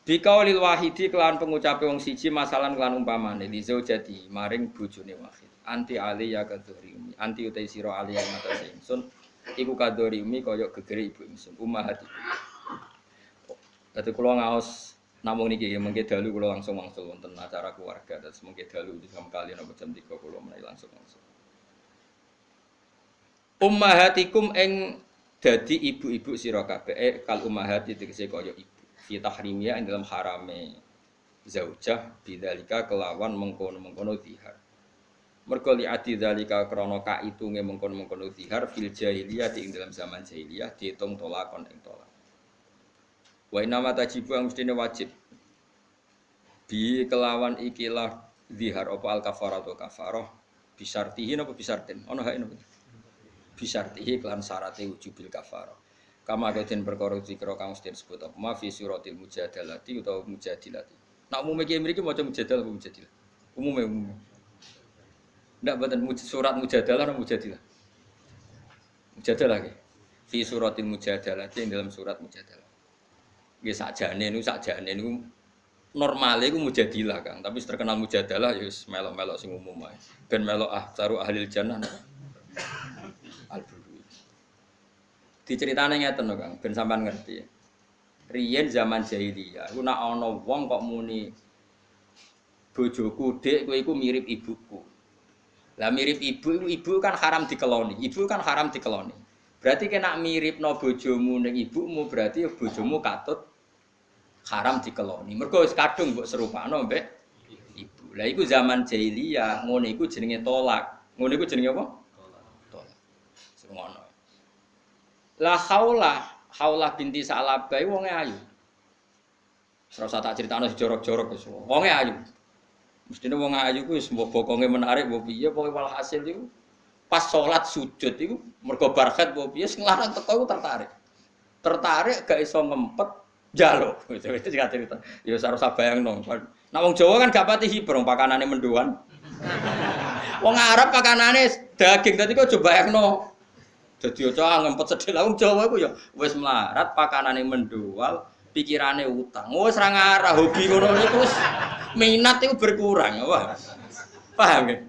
Bikaulil wahidi kelawan pengucape wong siji masalan kelan umpamane li zaujati maring bojone wahid. Anti ali ya kadhuri. Anti utai sira ali yang matase ingsun iku kadhuri umi kaya gegere ibu ingsun. Ummahati. Dadi kula ngaos namung niki mengke dalu kula langsung wangsul wonten acara keluarga terus mengke dalu jam kali napa jam 3 kula menawi langsung. Ummahatikum ing dadi ibu-ibu sira kabeh kal ummahati tegese kaya ibu. Fi tahrimiyah ing dalam harame zaujah bidzalika kelawan mengkono-mengkono zihar. Mergo li adi dzalika krana kaitunge mengkono-mengkono zihar fil jahiliyah ing dalam zaman jahiliyah diitung tolakon ing tolak. Wa inna ma tajibu ang mestine wajib bi kelawan ikilah zihar apa al kafaratu kafarah bisartihi napa bisartin ana hak napa bisartihi kelan syarate wujubil kafarah kama gaden perkara zikra kang mesti disebut apa ma fi suratil mujadalati utawa mujadilati nak umume iki mriki maca mujadal apa mujadilah umume ndak boten surat mujadalah atau mujadilah mujadalah nggih fi suratil mujadalati ing dalam surat mujadalah. Nggih sakjane niku normale iku mujadilah Kang, tapi terkenal mujadalah ya wis melok-melok sing umum ae. Ben melok saru ahlil jannah. Al-Bulu. Diceritane ngeten lho Kang, ben sampean ngerti. Riyen zaman jahiliyah, iku nek ana wong kok muni bojoku Dik kowe iku mirip ibuku. Lah mirip ibu kan haram dikeloni. Ibu kan haram dikeloni. Berarti kena miripno bojomu ning ibumu berarti bojomu katut haram dikeloni. Mergo wis kadung mbok serupano mbek ibu. Lah iku zaman jahiliyah, ngono iku jenenge tolak. Ngono iku jenenge apa? Tolak. Semono. La Haulah binti Salabah wonge ayu. Ora usah tak critakno jorok-jorok wis. Wonge ayu. Mestine wong ayu ku wis mbok bokonge menarik mbok piye pokoke walhasil iku pas salat sujud iku mergo barkat mbok piye sing larang teko iku tertarik. Tertarik gak iso ngempet njaluk. Wis cerita. Ya ora usah bayangno. Nek wong Jawa kan gak pati hibrong pakanane mendoan. Wong Arab pakanane daging dadi kok coba bayangno. Dadi aja ngempet sedhek wong Jawa iku ya wis melarat pakanane mendoal, pikirane utang. Wis ora ngarah hobi ngono iku wis minat iku berkurang. Wah. Paham nggih?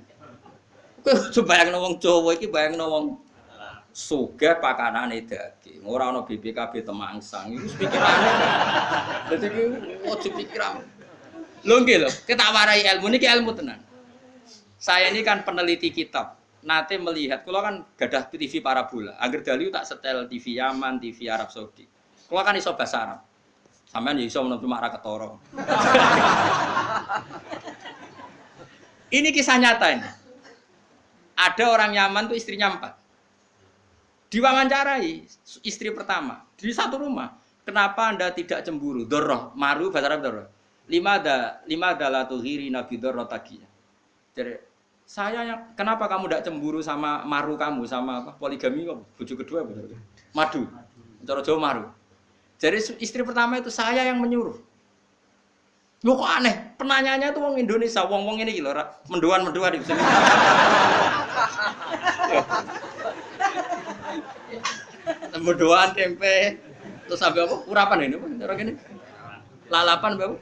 Kowe coba bayangno wong Jawa iki bayangno wong sugih pakanane daging. Ora ana BPKB temangsang. Iku pikirane. Dadi iki ojo pikiran. Lho nggih lho, kita warai ilmu niki ilmu tenan. Saya ini kan peneliti kitab. Nanti melihat, kalau kan gadah TV parabola. Agar dahulu tak setel TV Yaman, TV Arab Saudi. Kalau kan iso bahasa Arab. Sampean iso menentu makra ketoro. Ini kisah nyata ini. Ada orang Yaman tuh istrinya 4. Diwawancarai istri pertama di satu rumah. Kenapa Anda tidak cemburu? Dorroh, maru bahasa Arab dorroh. Lima adalah tuhiri nabi dorroh tagi. Jadi kenapa kamu tidak cemburu sama maru kamu sama apa? Poligami kok? Bojo kedua apa? Madu. Cara Jawa maru. Jadi istri pertama itu saya yang menyuruh. Loh kok aneh? Penanyanya itu wong Indonesia, wong ini gitu, menduan di sini. Menduan tempe, terus sampai apa? Urapan ini, cara gini. Lalapan bapak.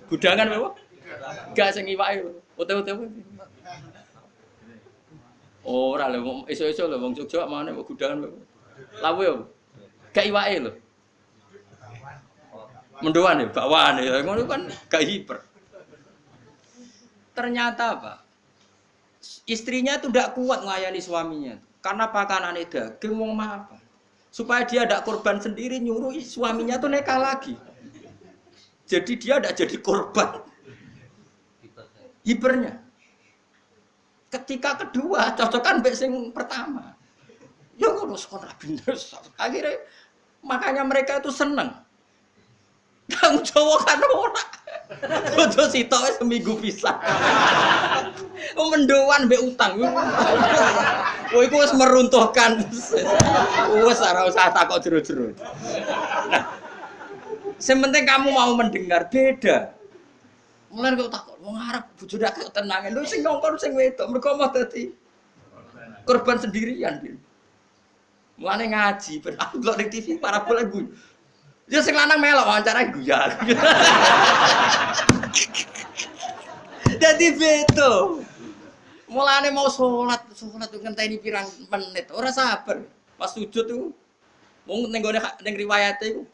Gudangan bapak. Gak sing iwake. Ote-ote. Ora lho, iso-iso lho wong Jogja mana kok gudangan bapak. Lawe yo. Gak iwake lho. Mendoan ya, bakwan ya, ngono kan gak hiper. Ternyata apa? Istrinya itu tidak kuat melayani suaminya. Karena pakanannya daging wong apa? Supaya dia tidak korban sendiri nyuruh suaminya tuh neka lagi. Jadi dia tidak jadi korban. Hipernya. Ketika kedua cocokan mbek sing pertama. Ya ngono sekolah bener. Akhirnya makanya mereka itu seneng. Kang Jawa kan ora. Bojo sitok wis seminggu pisan. Mendoan mbek utang. Kowe iku wis meruntuhkan. Wis ora usah takok jero-jero. Sing penting kamu mau mendengar beda. Mulane kok takok wong Arab bojo dak ketenangan. Lho sing ngongkon sing wedok mergo mau dadi korban sendirian. Mulane ngaji ben aku delok ning TV parabola gue. Ya sing lanang melok wawancara guyon. Dadi beto. Mulane mau salat ngenteni pirang menit, ora sabar. Pas sujud tuh wong ning gone ning riwayate iku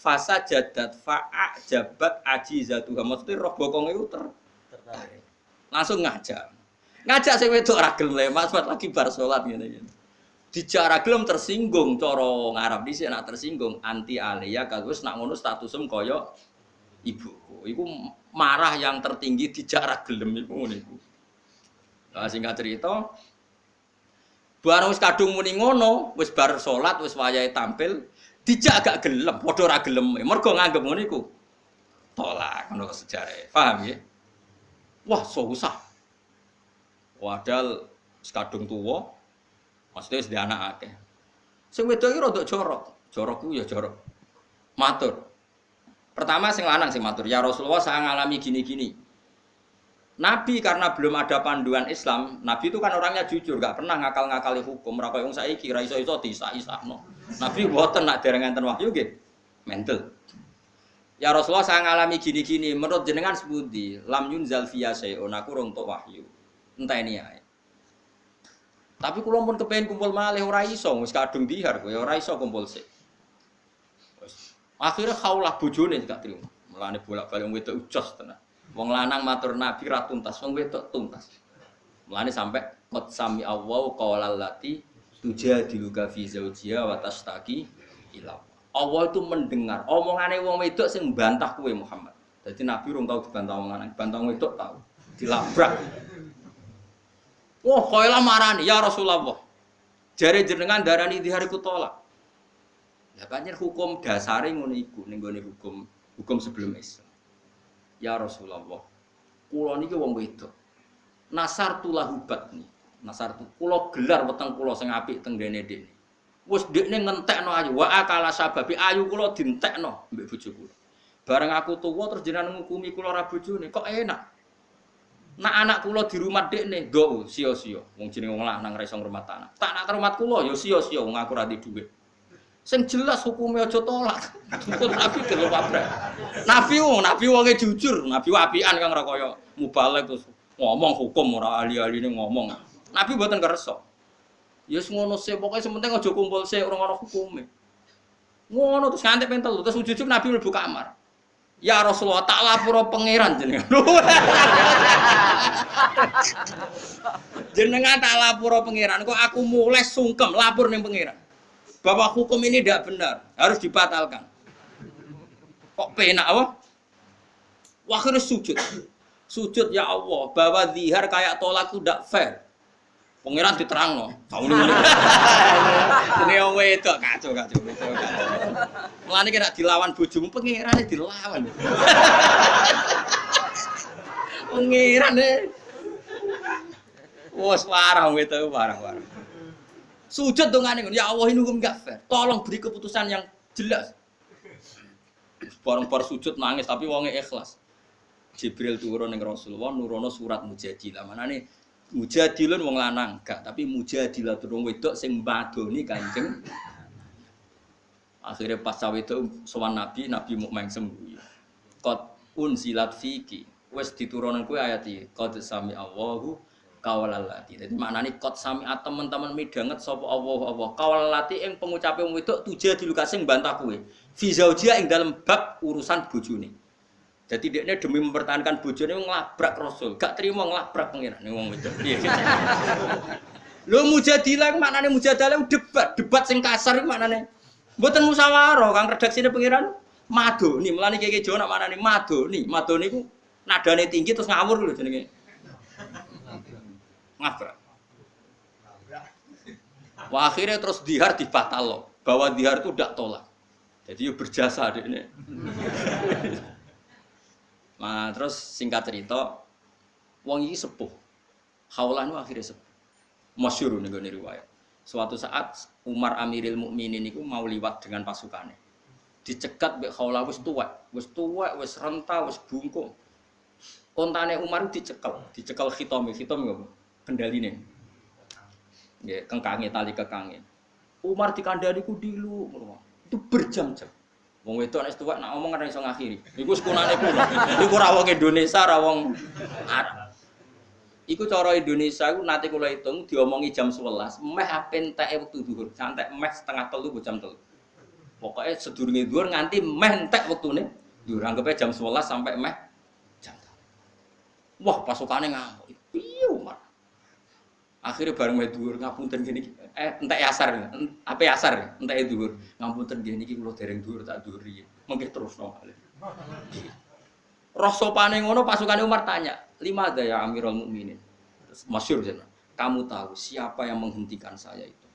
fasa jadat fa'a jabat ajizatuha. Maksudnya roh bokong itu tertarik. Langsung ngajak sing wedok ora gelem, Mas lagi bar salat ngene. Dijak gelem tersinggung cara ngarep dhisik nak tersinggung anti alia kagus nak ngono statusem kaya ibuku. Iku marah yang tertinggi dijak gelem iku ngene iku. Lah singkat cerita bareng wis kadung muni ngono, wis bar salat, wis wayahe tampil, dijak gak gelem, padha ora gelem. Mergo nganggep ngono iku tolak ngono sejarah. Paham ya? Wah, susah. Padahal kadung tuwa maksudnya wis anak akeh. Sing wedok iki rada jorok. Jorok ku ya jorok. Matur. Pertama sing lanang sing matur, "Ya Rasulullah, saya ngalami gini-gini." Nabi karena belum ada panduan Islam, Nabi itu kan orangnya jujur, gak pernah ngakal-ngakali hukum. Ora koyo wong saiki ra iso-iso disah-isahno. Nabi mboten nak dereng enten wahyu nggih. Mental. "Ya Rasulullah, saya ngalami gini-gini. Menurut jenengan sepundi? Lam yunzal fiyya syai'un, aku rong tok wahyu." Enteni ae. Tapi kula pun kepengin kumpul malih ora iso, wis kadung dihar kowe ora iso kumpul sik. Wis akhire khaulah bojone gak trimo. Mulane bolak-balik wedok ujos tenan. Wong lanang matur Nabi ra tuntas, wong wedok tuntas. Mulane sampai qad sami Allah qaulal lati tujadiluka fi zaujiha wa tastaqi ila. Allah itu mendengar omongane wong wedok sing mbantah kowe Muhammad. Dadi Nabi urung tau dibantah wong lanang, bantah wong wedok tau. Dilabrak. Wah, koilah marani, ya Rasulullah. Jare jenengan darani dihariku tolak. Ya banyak hukum dasare ngono iku ning gone hukum sebelum Islam. Ya Rasulullah. Kula niki wong wedok. Nasartu lahubat nih. Nasartu kula gelar weteng kula sing apik teng dene dene. Wis dekne ngentekno ayu, wa akala sababi ayu kula dintekno mbek bojo kula. Bareng aku tuwa terus jenengan ngukumi kula ra bojone, kok enak. Nak anak kula di rumah dekne, do sia-sia. Wong jenenge wong lanang ra iso ngrumat anak. Tak nak rumah kula ya sia-sia wong aku ra di dhuwit. Sing jelas hukume aja tolak. Nabi delok pabrak. Nabi wonge jujur, nabi apian kang ora kaya mubalek terus ngomong hukum ora ahli-ahline ngomong. Nabi mboten kersa. Ya wis ngono sih, pokoke sementing aja kumpul sik ora ono hukume. Ngono terus nganti ping 3 terus ujug Nabi mlebu kamar. Ya Rasulullah tak lapor pangeran jenengan. Jenengan tak lapor pangeran kok aku mulai sungkem lapor ning pangeran. Bahwa hukum ini tidak benar, harus dibatalkan. Kok penak apa? Akhirnya sujud. Sujud ya Allah, bahwa zihar kayak tolak itu tidak fair. Pangeran diterangno. Tahu ngene. Dene wong wedok kacau. Mulane kena dilawan bojomu pangerane dilawan. Pangerane. Wes parah wedok parah. Sujud dongane ngono, ya Allah ini hukum enggak fair. Tolong beri keputusan yang jelas. Bareng-bareng sujud nangis tapi wonge ikhlas. Jibril turun ning Rasulullah nurono surat Mujadilah. Manane Mujadilun wong lanang gak, tapi Mujadilah wong wedok sing mbadoni Kanjeng. Akhirnya pas cawe itu sowan Nabi mau main sembuh. Qad unsilat fiki. Wes diturunkan kowe ayat iki. Qad sami Allahu qaulallati. Dadi maknane qad sami teman-teman midanget sapa Allah. Qaulallati ing pengucape wong wedok Tujadilu sing bantah kowe. Fi zaujia ing dalem bab urusan bojone. Jadi dia demi mempertahankan bojone nglabrak Rasul, gak terima nglabrak pangeran wong wedok. Piye gitu. Lho Mujadilah maknane mujadalah debat sing kasar iku maknane. Mboten musyawarah, Kang redaksine pangeran madoni. Mulane Ki Jawa nak maknane madoni. Madoni iku nadane tinggi terus ngawur lho jenenge. Ngabrak. Wah akhirnya terus dihar dibatal bahwa dihar itu tidak tolak. Jadi yo berjasa dekne. Nah, terus singkat cerita, wong iki sepuh. Khawlah itu akhirnya sepuh. Masyhur ning gone riwayat. Suatu saat Umar Amiril Mukminin niku mau liwat dengan pasukannya. Dicegat mbek Khawlah wis tuwek, wis renta, wis bungkuk. Kontane Umar dicekel khitam ngopo? Kendaline. Nggih, kengkange tali kekange. Umar dikandani ku dilu ngono. Itu berjam-jam. Wong wedok nek tuwek nak ngomong ora iso ngakhiri. Iku sekunane kulo. Iku ora wong Indonesia, ora wong Arab. Iku cara Indonesia iku nate kula hitung diomongi jam 11, meh ape enteke wektu dhuwur. Santai meh setengah 3 ku jam 3. Pokoke sedurunge dhuwur nganti meh entek wektune. Dhuwur anggape jam 11 sampai meh jam 3. Wah, pasukane ngamuk. Piye Umar? Akhirnya bareng wae dhuwur ngapunten gini entek asar. Apa asar? Entek dhuwur. Ngapunten gini iki kula dereng dhuwur tak dhuwuri. Mengke terusno. Roh sopane ngono pasukane Umar tanya, "Limadza ya Amirul Mukminin?" Masyhur jeneng. Kamu tahu siapa yang menghentikan saya itu?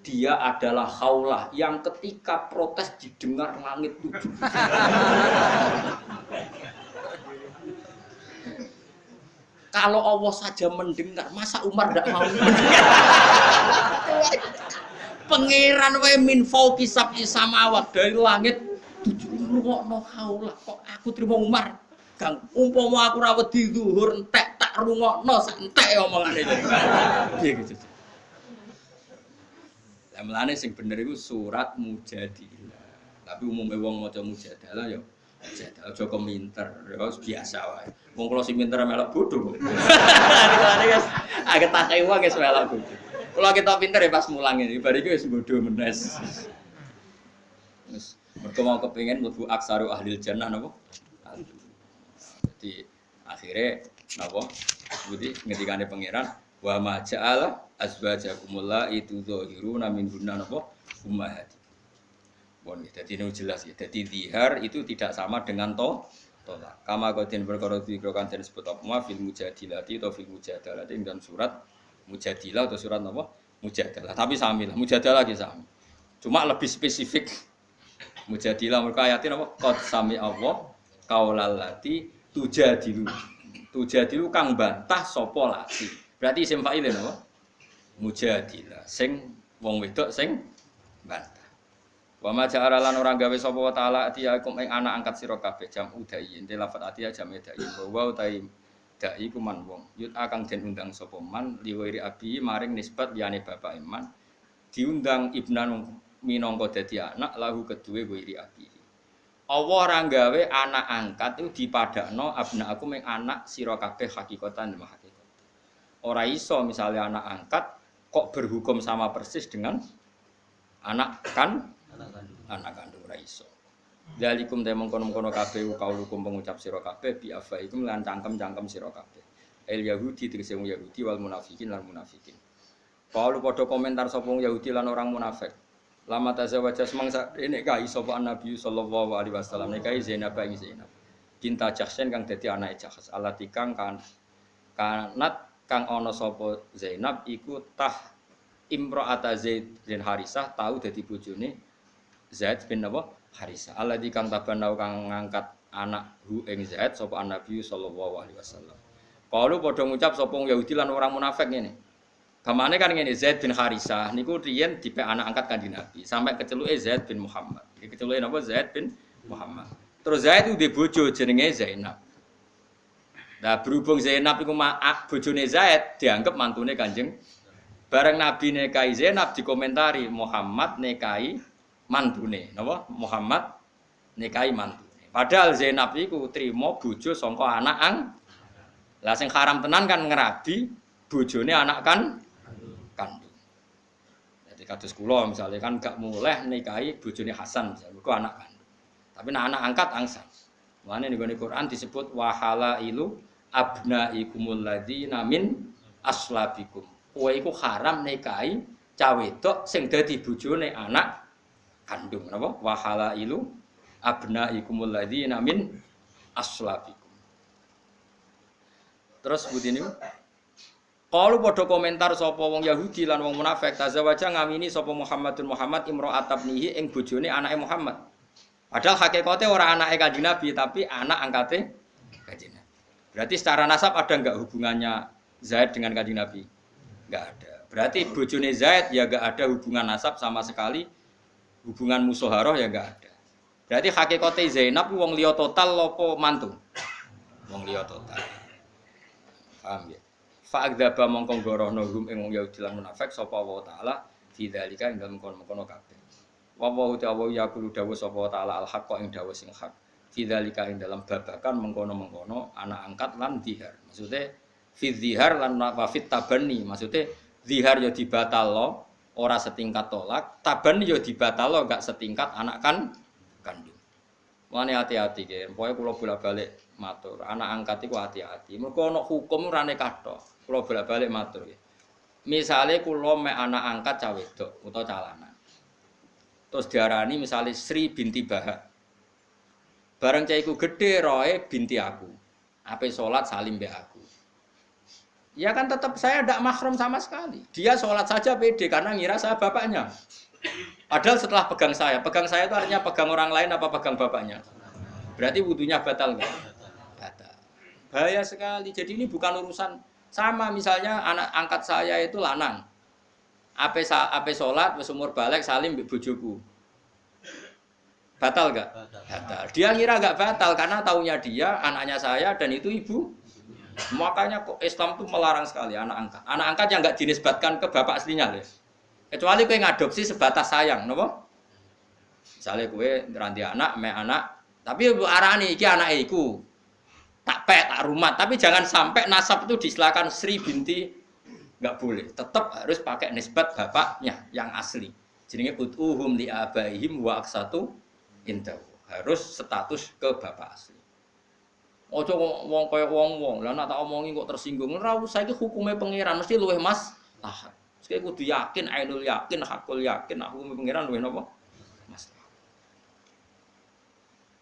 Dia adalah Khawlah yang ketika protes didengar langit 7. Kalau Allah saja mendengar, masa Umar tidak mau mendengar? Pangeran wae min fauqi sab'i samawat dari langit 7 rungokno Khawlah kok aku terima Umar. Kang umpama aku ra wedi zuhur entek tak rungokno sak entek omongane. Piye gitu. Lah melane sing bener iku surat Mujadilah. Tapi umume wong maca Mujadalah ya Jadalah aja kominter, ya biasa wae. Wong kula sing pinter melok bodho. Mulane guys, agak takai wae guys melok bodho. Kula kita pinter ya pas mulang ini, bar iki wis bodho menes. Wis mergo mau kepengin mlebu aksaru ahlil jannah napa? Jadi akhirnya napa? Sebuti ngendikane pangeran wa ma ja'ala azwajakumullah itu zahiruna min hunna napa? Ummahati. Bon, jadi ini jelas ya. Jadi zihar itu tidak sama dengan tolak. Kama kodin perkara dikrokan dan disebut apa fil mujadilati atau fil mujadalati dalam surat Mujadilah atau surat apa? Mujadalah. Tapi sami lah, Mujadalah lagi sami. Cuma lebih spesifik. Mujadilah mereka ayatin apa? Qad sami Allah qaulallati tujadilu. Tujadilu kang bantah sapa lati. Berarti isim fa'il napa? Mujadilah. Sing wong wedok sing bantah. Wa ma ja'ala lan ora gawe sapa wa ta'ala atiyakum ing anak angkat sira kabeh jam udai ente lafat atiya jam dai wa utai dai ku man wong yut akang den undang sapa man liwiri abi maring nisbat liyane bapak iman diundang ibnan minangka dadi anak lahu keduwe wiri abi Allah ora gawe anak angkat itu dipadakno abna aku ing anak sira kabeh hakikatan dan hakikat ora iso misalnya anak angkat kok berhukum sama persis dengan anak kandung ora iso. Dalikum te mengkono-kono kabeh kaulukum pengucap sira kabeh bi afaikum lan cangkem-cangkem sira kabeh. El Yahudi tegese wong Yahudi wal munafikin lan munafikin. Kaulu padha komentar sapa wong Yahudi lan orang munafik. Lama tazawaja semangsa nek kai sapa Nabi sallallahu alaihi wasallam nek kai Zainab ing Zainab. Binta Jahsyan kang dadi anake Jahs. Alati kang kanat kang ana sapa Zainab iku tah imra'ata Zaid bin Harisah tau dadi bojone Zaid bin apa? Harisah. Alladzi kang tabanau kang ngangkat anak hu ing Zaid sapa Nabi sallallahu alaihi wasallam. Kalu padha ngucap sapa Yahudi lan orang munafik ngene. Gamane kan ngene Zaid bin Harisah niku riyen dipek anak angkat Kanjeng Nabi sampai keceluke Zaid bin Muhammad. Iki keceluke napa Zaid bin Muhammad. Terus Zaid itu bojo jenenge Zainab. Nah berhubung Zainab iku bojone Zaid dianggap mantune Kanjeng. Bareng Nabi nikahi Zainab dikomentari Muhammad nikahi mantune, napa? Muhammad nikahi mantune. Padahal Zainab iku trimo bojo saka anak Lah sing haram tenan kan ngerabi bojone anak kandung. Jadi kados kula misalnya kan gak muleh nikahi bojone Hasan misalnya, iku anak kandung. Tapi anak angkat angsal. Mulane ning Quran disebut wahalailu abnaikumul ladzina min aslabikum. Kowe iku haram nikahi cah wedok sing dadi bojone anak kandung napa wahalailu abnaikumul ladzina min aslabikum. Terus budine kalau padha komentar sapa wong Yahudi lan wong munafik tazawaja ngamini sapa Muhammadun Muhammad imra'at tabnihi ing bojone anake Muhammad. Padahal hakikate ora anake Kanjeng Nabi tapi anak angkate Kanjeng Nabi. Berarti secara nasab ada enggak hubungannya Zaid dengan Kanjeng Nabi? Enggak ada. Berarti bojone Zaid ya enggak ada hubungan nasab sama sekali. Hubungan musoharoh ya enggak ada. Berarti hakikate Zainab wong liya total apa mantu? Wong liya total. Paham ya? Fa'adzaba mongko gorohno hum ing wong Yahudi lan munafik sapa wa taala fidzalika ing dalem kono-kono kabeh. Wa wa ta'ala yaqulu dawuh sapa taala al haqq ing dawuh sing hak. Fidzalika ing dalem babakan mengkono-mengkono anak angkat lan dihar. Maksude fi dzihar lan wa fit tabanni. Maksude zihar ya dibatalno ora setingkat tolak, tabanni ya dibatalno gak setingkat anak kandung. Mulane hati-hati nggih. Pokoke kula bolak-balik matur, anak angkat iku hati-hati. Mergo ana hukum rane kathok. Kula bolak-balik matur nggih. Misale kula mek anak angkat cah wedok utawa cah lanang. Terus diarani misale Sri binti Bahak. Bareng cah iku gedhe roe binti aku. Ape salat salim mbek aku. Ya kan tetap saya tidak mahram sama sekali. Dia sholat saja pede karena ngira saya bapaknya. Padahal setelah pegang saya itu artinya pegang orang lain apa pegang bapaknya? Berarti wudunya batal nggak? Batal. Bahaya sekali. Jadi ini bukan urusan sama misalnya anak angkat saya itu lanang. Ape sholat, umur balik salim bojoku. Batal nggak? Batal. Dia ngira nggak batal karena taunya dia anaknya saya dan itu ibu. Makanya kok Islam itu melarang sekali anak angkat. Anak angkat yang nggak dinisbatkan ke bapak aslinya deh. Kecuali kowe ngadopsi sebatas sayang, napa? Misalnya kowe ngeranti anak, tapi arane iki anake iku. Tak rumat, tapi jangan sampai nasab itu disilakan Sri binti enggak boleh. Tetap harus pakai nisbat bapaknya yang asli. Jenenge utuhum li abaihim wa aksatu indahu. Harus status ke bapak asli. Ojo wong kaya wong-wong. Lah nek tak omongi kok tersinggung. Ora usah iki hukume pangeran mesti luwih maslahat. Sekali kudu yakin, ainul yakin, hakul yakin, aku pengiran luwih napa? Masalah.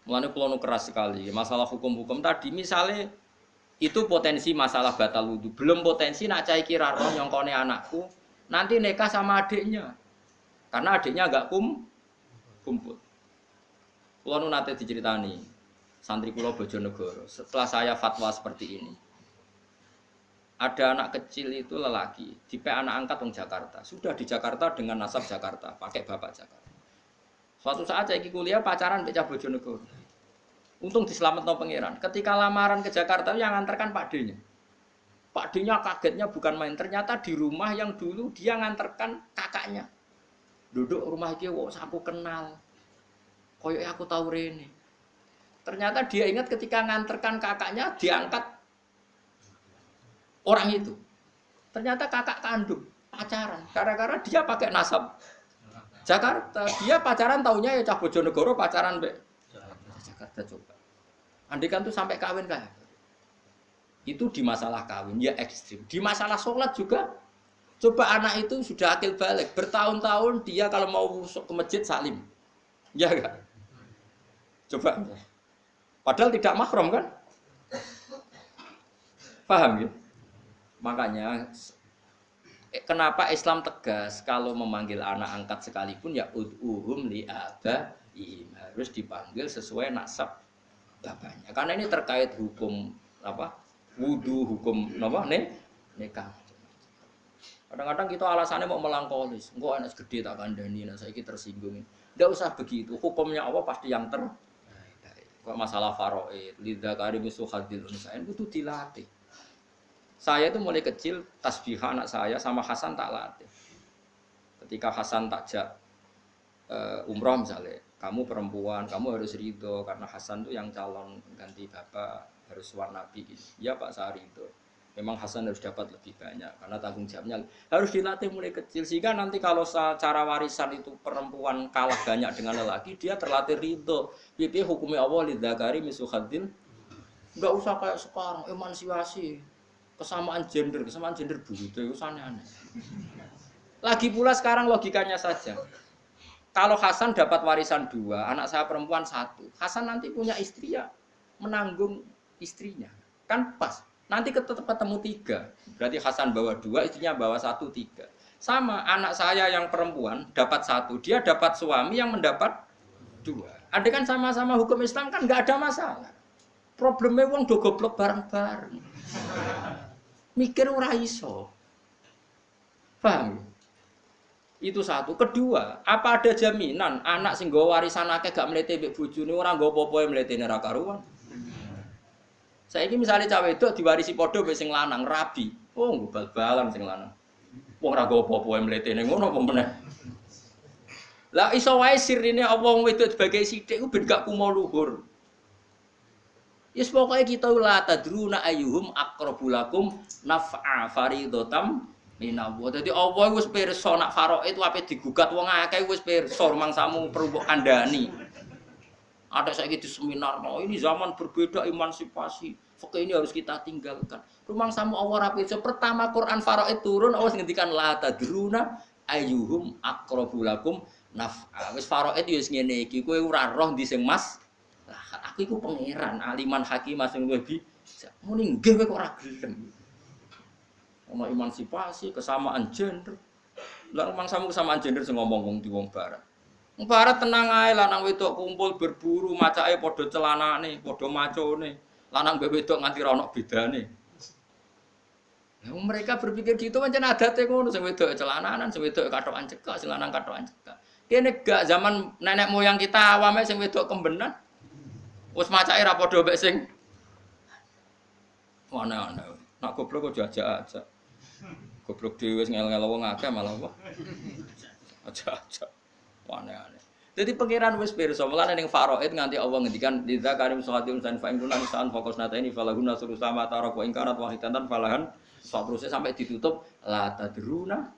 Mulane kula nu keras sekali masalah hukum-hukum tadi misalnya itu potensi masalah batal wudu. Belum potensi nak cah iki ra roh nyongkone anakku, nanti nikah sama adiknya. Karena adiknya enggak kumpul. Kula nu nate diceritani santri kula Bojonegoro. Setelah saya fatwa seperti ini. Ada anak kecil itu lelaki, dipek anak angkat wong Jakarta. Sudah di Jakarta dengan nasab Jakarta, pakai bapak Jakarta. Suatu saat saya kuliah pacaran mbek cah Bojonegoro. Untung diselametno pangeran. Ketika lamaran ke Jakarta yang nganterkan Pak D-nya. Pak D-nya kagetnya bukan main. Ternyata di rumah yang dulu dia nganterkan kakaknya. Duduk rumah iki wong aku kenal. Koyok aku tahu rene. Ternyata dia ingat ketika nganterkan kakaknya diangkat orang itu. Ternyata kakak kandung pacaran. Gara-gara dia pakai nasab Jakarta. Dia pacaran taunya ya cah Bojonegoro pacaran mbek Ada coba. Andai kan tuh sampai kawin kan? Itu di masalah kawin ya ekstrim. Di masalah sholat juga. Coba anak itu sudah akil balik, bertahun-tahun dia kalau mau ke masjid salim, ya enggak? Coba. Padahal tidak mahram kan? Paham ya? Makanya kenapa Islam tegas kalau memanggil anak angkat sekalipun ya ud'uhum li abaihim, harus dipanggil sesuai nasab bapaknya. Karena ini terkait hukum apa? Wudu, hukum apa nikah. Kadang-kadang kita alasannya mau melangkolis, engkau anak gede tak kandani, nah saya tersinggung. Tidak usah begitu, hukumnya Allah pasti yang terbaik. Kok masalah faraid, lidzakari mislu hadzil unsayain itu dilatih. Saya itu mulai kecil tasbih anak saya sama Hasan tak latih. Ketika Hasan takjak umroh misalnya, kamu perempuan, kamu harus ridho karena Hasan itu yang calon ganti bapak harus warna nabi. Ya Pak saya ridho. Memang Hasan harus dapat lebih banyak karena tanggung jawabnya harus dilatih mulai kecil sehingga nanti kalau secara warisan itu perempuan kalah banyak dengan lelaki dia terlatih ridho. Piye hukumnya Allah lidzakari mislu hadzil. Enggak usah kayak sekarang emansipasi. Kesamaan gender begitu itu aneh-aneh. Lagi pula sekarang logikanya saja. Kalau Hasan dapat warisan 2, anak saya perempuan 1, Hasan nanti punya istri ya menanggung istrinya. Kan pas. Nanti tetap ketemu 3. Berarti Hasan bawa 2, istrinya bawa 1, 3. Sama anak saya yang perempuan dapat 1, dia dapat suami yang mendapat 2. Ada kan sama-sama hukum Islam kan nggak ada masalah. Problemnya wong do goblok bareng-bareng. Mikir ora iso. Paham? Itu satu. Kedua, apa ada jaminan anak sing nggawa warisan akeh gak mlete mbek bojone ora nggo apa-apa mletene ra karuan? Saiki misale cawe wedok diwarisi padha mbek sing lanang rabi. Oh, nggo bal-balan sing lanang. Wong ora nggo apa-apa mletene ngono apa meneh. Lah iso wae sirine apa wong wedok sebagai sithik ku ben gak kumo luhur. Yes pokoknya kita la tadruna ayyuhum aqrabu lakum naf'a faridotam minallah. Dadi Allah wis pirsa nak faraid ape digugat wong akeh wis pirsa mangsamu perlu mbok kandhani. Ada saiki di seminar, oh ini zaman berbeda emansipasi. Fakih ini harus kita tinggalkan. Rumangsamu Allah ra pirsa pertama Quran faraid turun Allah ngendikan la tadruna ayyuhum aqrabu lakum naf'a. Wis faraid ya wis ngene iki kowe ora roh ndi sing mas. Lah aku iku pangeran, aliman hakim sing luwih bisa. Muni nggih kowe kok ora gelem. Ono emansipasi, kesamaan gender. Lah mangsamu kesamaan gender sing ngomong wong di wong barat. Wong barat tenang ae lanang wedok kumpul berburu, macake padha celanane, padha macone. Lanang mbek wedok nganti ra ono bedane. Lah mereka berpikir gitu pancen adate ngono, sing wedok celananan, sing wedok katokan cekak, sing lanang katokan cekak. Kene gak zaman nenek moyang kita awame sing wedok kembenan. Wes macake ra padha mbek sing ana-ana. Nak goblok kok jajak-ajak. Goblok dhewe wis ngel-ngel wong akeh malah apa. Ajak-ajak. Aneh-aneh. Dadi pangeran wis pirsa, mulane ning faraid nganti Allah ngendikan lidza karim sahadatun san fa in kunna nisaan fokus nataini falahunna sulusama tarak wa in kanat wahidatan falahan. Terusnya sampai ditutup la tadruna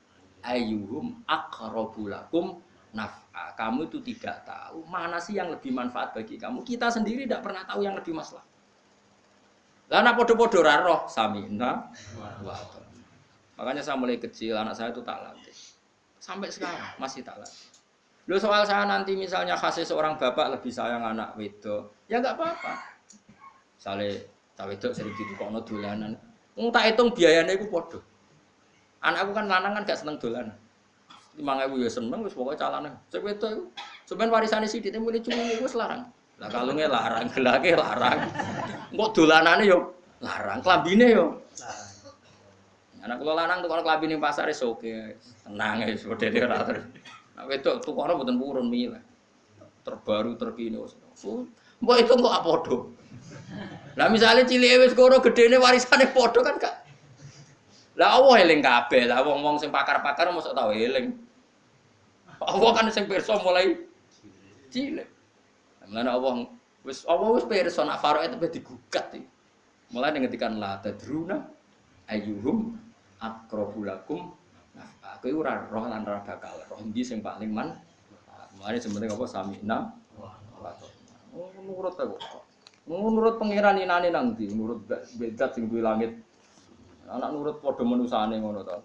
ayyuhum aqrabu lakum naf'a. Kamu itu tidak tahu mana sih yang lebih manfaat bagi kamu. Kita sendiri tidak pernah tahu yang lebih maslahat. Lah anak podo-podo ra roh samina wa ta'ala. Makanya saya mulai kecil anak saya itu tak latih. Sampai sekarang masih tak latih. Loh soal saya nanti misalnya kasih seorang bapak lebih sayang anak wedok, ya enggak apa-apa. Sale cawe wedok sering ditukokno dolanan. Wong tak hitung biayane iku padha. Anakku kan lanang kan gak seneng dolanan. 5.000 ya seneng wis pokoke calane. Sing wedok iku sampeyan warisane sithik mulih cuwi wis larang. Lah kalunge larang, gelake larang. Engko dolanane yo larang, klambine yo larang. Anak kula lanang tukang klambi ning pasar wis oke. Tenang wis modele ora terus. Nek wedok tukokno mboten purun milih. Terbaru terkini wis. Mbok itu kok padha. Lah misale cilike wis karo gedene warisane padha kan gak. Lah Allah eling kabeh. Lah wong-wong sing pakar-pakar mosok tau eling. Allah kan sing pirsa mulai cilik. Mulane Allah wis pirsa nak faraid itu digugat iki. Mulane ngendikan la tadruna ayyuhum aqrabu lakum naf'a. Kowe ora roh lan ora bakal roh ndi sing paling man. Mulane sementing apa samina wa ta'ala. Oh, nurut ta kok. Nurut pangeran inane nang ndi? Nurut zat sing duwe langit. Anak nurut padha manusane ngono ta.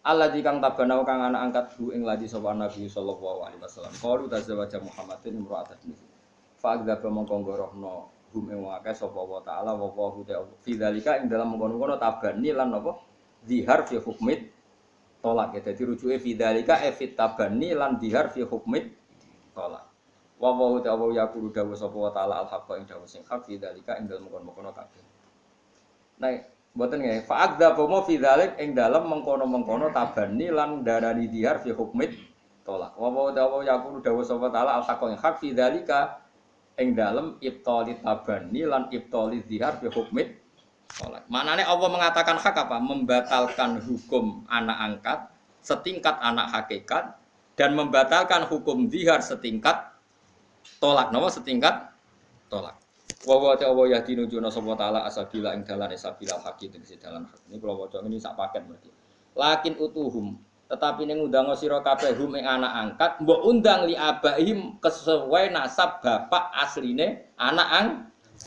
Allah dikang tabana kang anak angkat bu ing ladi sapa Nabi sallallahu alaihi wasallam. Qalu tazawwaja Muhammadin imra'atan min. Fa adzaba mongko ngorohno hum ing wae sapa wa taala wa hu ta'ala. Fi dzalika ing dalam mengkono-kono tabani lan napa? Zihar fi hukmit tolak ya. Dadi rujuke fi dzalika fit tabani lan zihar fi hukmit tolak. Wa ta'ala yaqulu dawu sapa wa taala al-haqqa ing dawu sing hak fi dzalika ing dalam mengkono-kono kabeh. Nah, mboten nggih. Fa'adza bomo fi dzalik ing dalem mengkono-mengkono tabani lan darani dihar fi hukmit tolak. Wa ta'ala yaqulu dawu sapa taala al-haqqa ing hak fi dzalika ing dalem ibtali tabani lan ibtali dihar fi hukmit tolak. Maknane Allah mengatakan hak apa? Membatalkan hukum anak angkat setingkat anak hakikat dan membatalkan hukum dihar setingkat tolak. Napa setingkat tolak. Wa ta'ala yahdinu juna sapa taala asabila ing dalan asabila haqi tegese dalan hak. Ini kula waca ini sak paket berarti. Lakin utuhum tetapi ning undang sira kabeh hum ing anak angkat mbok undang li abaihim kesesuai nasab bapak asline anak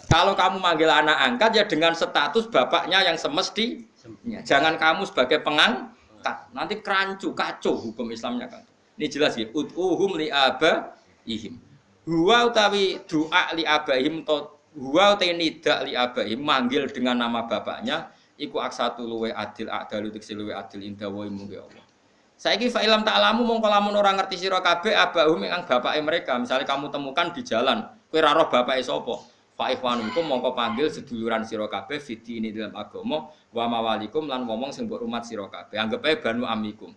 kalau kamu manggil anak angkat ya dengan status bapaknya yang semestinya. Jangan kamu sebagai pengangkat. Nanti kerancu kacau hukum Islamnya kan. Ini jelas ya utuhum li abaihim. Huwa utawi doa li abaihim to huwa te nidak li abaihim manggil dengan nama bapaknya iku aksatu luwe adil adalu tekse luwe adil indawa ilmu ya Allah. Saiki fa ilam ta'lamu mongko lamun ora ngerti sira kabeh abahum ing bapake mereka, misalnya kamu temukan di jalan, kowe ora roh bapake sapa. Fa ikhwanukum mongko panggil seduluran sira kabeh fiti ini dalam agama wa mawalikum lan ngomong sing mbok rumat sira kabeh. Anggap ae banu amikum.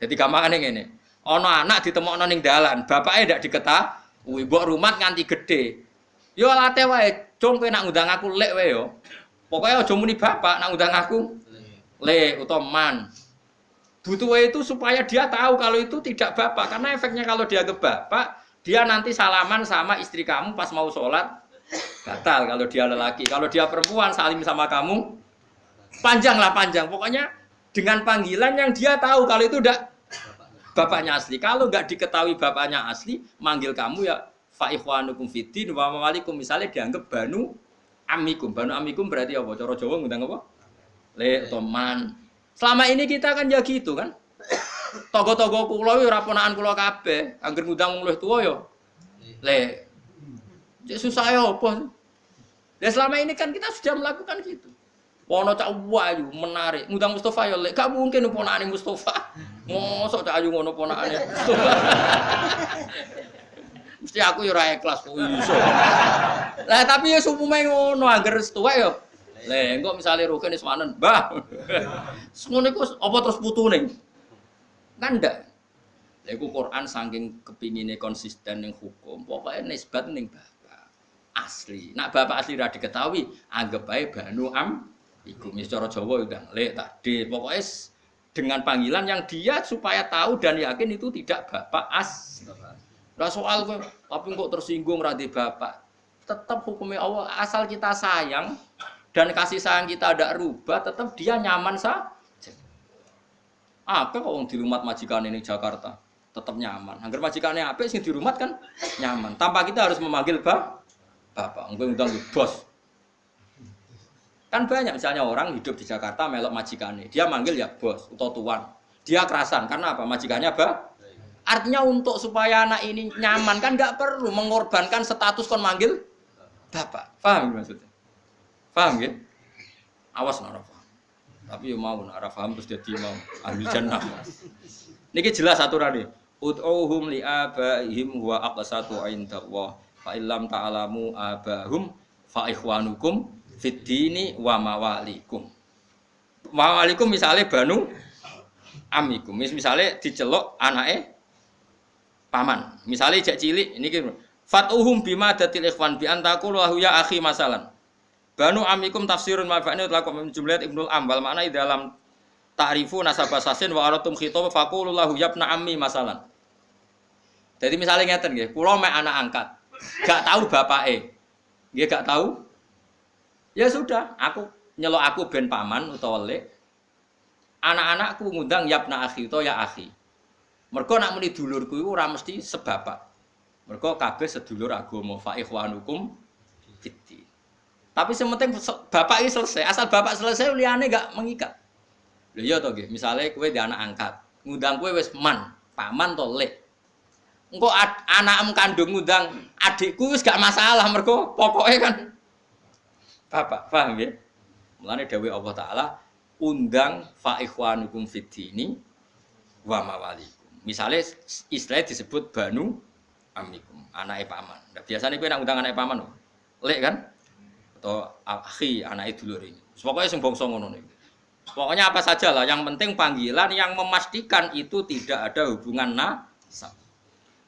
Dadi gampangane ngene. Ana anak ditemokno ning dalan, bapake ndak diketahui, mbok rumat nganti gedhe. Yo late wae, cung kowe nak ngundang aku lek wae yo. Pokoke aja muni bapak nak ngundang aku lek utawa man. Butuh itu supaya dia tahu kalau itu tidak bapak, karena efeknya kalau dia ke bapak, dia nanti salaman sama istri kamu pas mau sholat batal kalau dia lelaki. Kalau dia perempuan salim sama kamu panjang. Pokoknya dengan panggilan yang dia tahu kalau itu udah bapaknya asli. Kalau nggak diketahui bapaknya asli, manggil kamu ya fa ikhwanukum fiddin wa mawalikum, misalnya dianggap banu amikum. Banu amikum berarti apa? Cara Jawa ngundang apa? Le toman. Selama ini kita kan ya gitu kan. Togo-togo kula ora ponakan kula kabeh, anggere ngundang wong luwih tuwa ya. Le susah ya apa? Ya selama ini kan kita sudah melakukan gitu. Wono cak wayu menarik, ngundang Mustafa ya lek gak mungkin ponakane Mustafa. Mosok cak ayu ngono ponakane Mustafa. Mesti aku ya ora ikhlas kok iso. Lah tapi ya sumume ngono anggere tuwa ya. Lah engko misale Rukin wis manen, Mbah. Ngono iku apa terus putune? Kan ndak. Lha iku Quran saking kepingine konsisten ning hukum, pokoke nisbat ning bapak asli. Nak bapak asli ra diketahui, anggap bae banu iku wis cara Jawa udah lek tadi. Pokoke dengan panggilan yang dia supaya tahu dan yakin itu tidak bapak asli. Lah soal kok tapi kok tersinggung ra di bapak. Tetap hukumnya Allah asal kita sayang dan kasih sayang kita ada rubah, tetap dia nyaman saja. Apa kok wong di rumah majikan ini Jakarta tetap nyaman. Angger majikannya apik sing di rumah kan nyaman. Tanpa kita harus memanggil bapak, ngundang bos. Kan banyak misalnya orang hidup di Jakarta melok majikannya, dia manggil ya bos atau tuan. Dia kerasan karena apa? Majikannya artinya untuk supaya anak ini nyaman kan nggak perlu mengorbankan status kon manggil bapak. Paham maksudnya? Paham ya? Awas nak paham. Tapi yo mau nak paham terus jadi mau ambil jannah. Niki jelas aturannya. Ud'uhum li abaihim wa aqsatu indallah. Fa illam ta'lamu abahum fa ikhwanukum fid dini wa mawalikum. Mawalikum misale banu amikum. Misale diceluk anake paman. Misale jak cilik niki fatuhum bima datil ikhwan bi antakul wa ya akhi masalan. Banu amikum tafsirun mafa'ni utlakum jumlah Ibnul Ambal makna dalam ta'rifu nasabah sasin wa aratum khitab faqulu lahu yabna ammi masalan. Jadi misalnya ngeten nggih, kula mek anak angkat, gak tahu bapake. Nggih gak tahu. Ya sudah, aku nyelok aku ben paman utawa lek. Anak-anakku ngundang yabna akhi utawa ya akhi. Mergo nak muni dulurku iku ora mesti sebapak. Mergo kabeh sedulur agama fa ikhwanukum fiddin. Tapi sementing bapak ini selesai, asal bapak selesai liyane gak mengikat. Lho iya to nggih, misale kowe di anak angkat, ngundang kowe wis paman to lek. Engko anakmu kandung ngundang adikku wis gak masalah mergo pokoke kan bapak, paham nggih? Mulane dawuh Allah taala undang fa ikhwanukum fiddini wa mawalikum. Misale istilah disebut banu amikum, anake paman. Nah, biasane kowe nek undang anake paman, lek kan? Atau akhi anake dulur ini. Pokoknya sing bangsa ngono niku. Pokoknya apa saja lah, yang penting panggilan yang memastikan itu tidak ada hubungan nasab.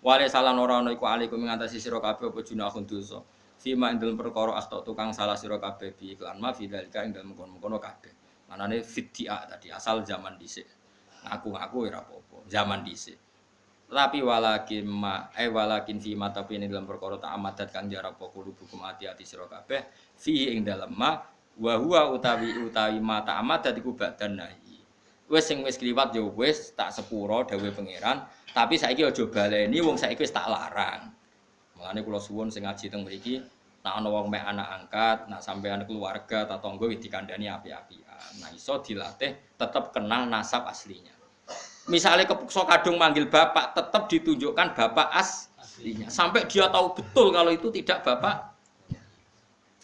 Wale salan ora ana iku alaikum ngatasi sira kabeh apa junahun dosa. Fima ing dalem perkara akhta tukang salah sira kabeh bi iklan ma fidzalika ing dalem kono-kono kabeh. Manane fiddia tadi asal zaman dhisik. Ngaku-ngaku ora apa-apa, zaman dhisik. Tapi walakin fi ma tapi ing dalem perkara ta'amadat kang jarap kulubukum ati-ati sira kabeh fi ing dalem ma wa huwa utawi mata amat dadi kubadan nahi. Wis sing wis kliwat ya wis tak sepuro dawuhe pangeran, tapi saiki aja baleni wong saiki wis tak larang. Mulane kula suwun sing ngaji teng mriki, nek ana wong mek anak angkat, nek sampean keluarga tetangga wis dikandani api-apian. Nah iso dilatih tetap kenal nasab aslinya. Misalnya kepukso kadung manggil bapak, tetap ditunjukkan bapak aslinya. Sampai dia tahu betul kalau itu tidak bapak.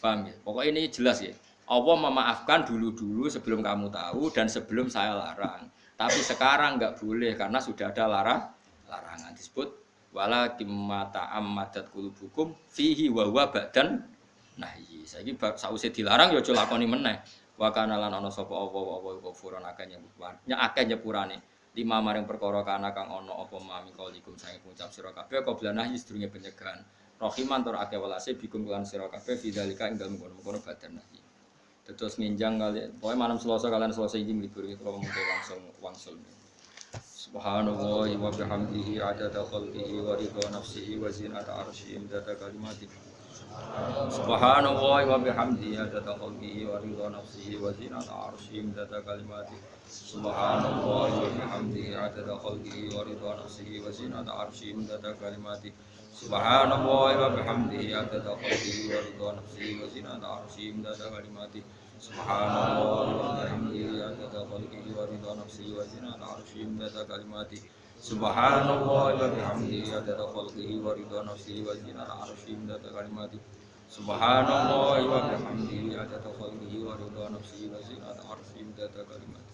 Paham ya? Pokoknya ini jelas ya. Allah memaafkan dulu-dulu sebelum kamu tahu dan sebelum saya larang. Tapi sekarang nggak boleh karena sudah ada larangan disebut wala kimata ammadat qulubukum fihi wa huwa badan nahi. Saiki sause dilarang ya aja lakoni meneh. Wa kana lan ana sapa apa kufuran akeh nyepurane. Lima maring perkara kana kang ana apa mami kaulikum sange ngucap sira kabeh qabla nahi sedurunge penyegahan. Rahiman tur akeh welase bikum lan sira kabeh fidzalika ing dalem kono badan nahi. Terus nginjang kali, pokoknya malam Selasa kalian Selasa ini libur itu kalau mungkin langsung wangsul. Subhanallah wa bihamdihi adada khalqihi wa ridha nafsihi wa zinata arsyihi imdada kalimatihi. Subhanallah wa bihamdihi adada khalqihi wa ridha nafsihi wa zinata arsyihi imdada kalimatihi. Subhanallah wa bihamdihi adada khalqihi wa ridha nafsihi wa zinata arsyihi imdada kalimatihi. Subhanallah wa bihamdihi adada khalqihi wa ridha nafsihi wa zinata arsyihi imdada kalimatihi. Subhanallah wa bihamdihi adada khalqihi wa ridha nafsihi wa zinata arsyihi imdada kalimatihi. Subhanallah wa bihamdihi adada khalqihi wa ridha nafsihi wa zinata arsyihi imdada kalimatihi. Subhanallah wa bihamdihi adada khalqihi wa ridha nafsihi wa zinata arsyihi imdada kalimatihi.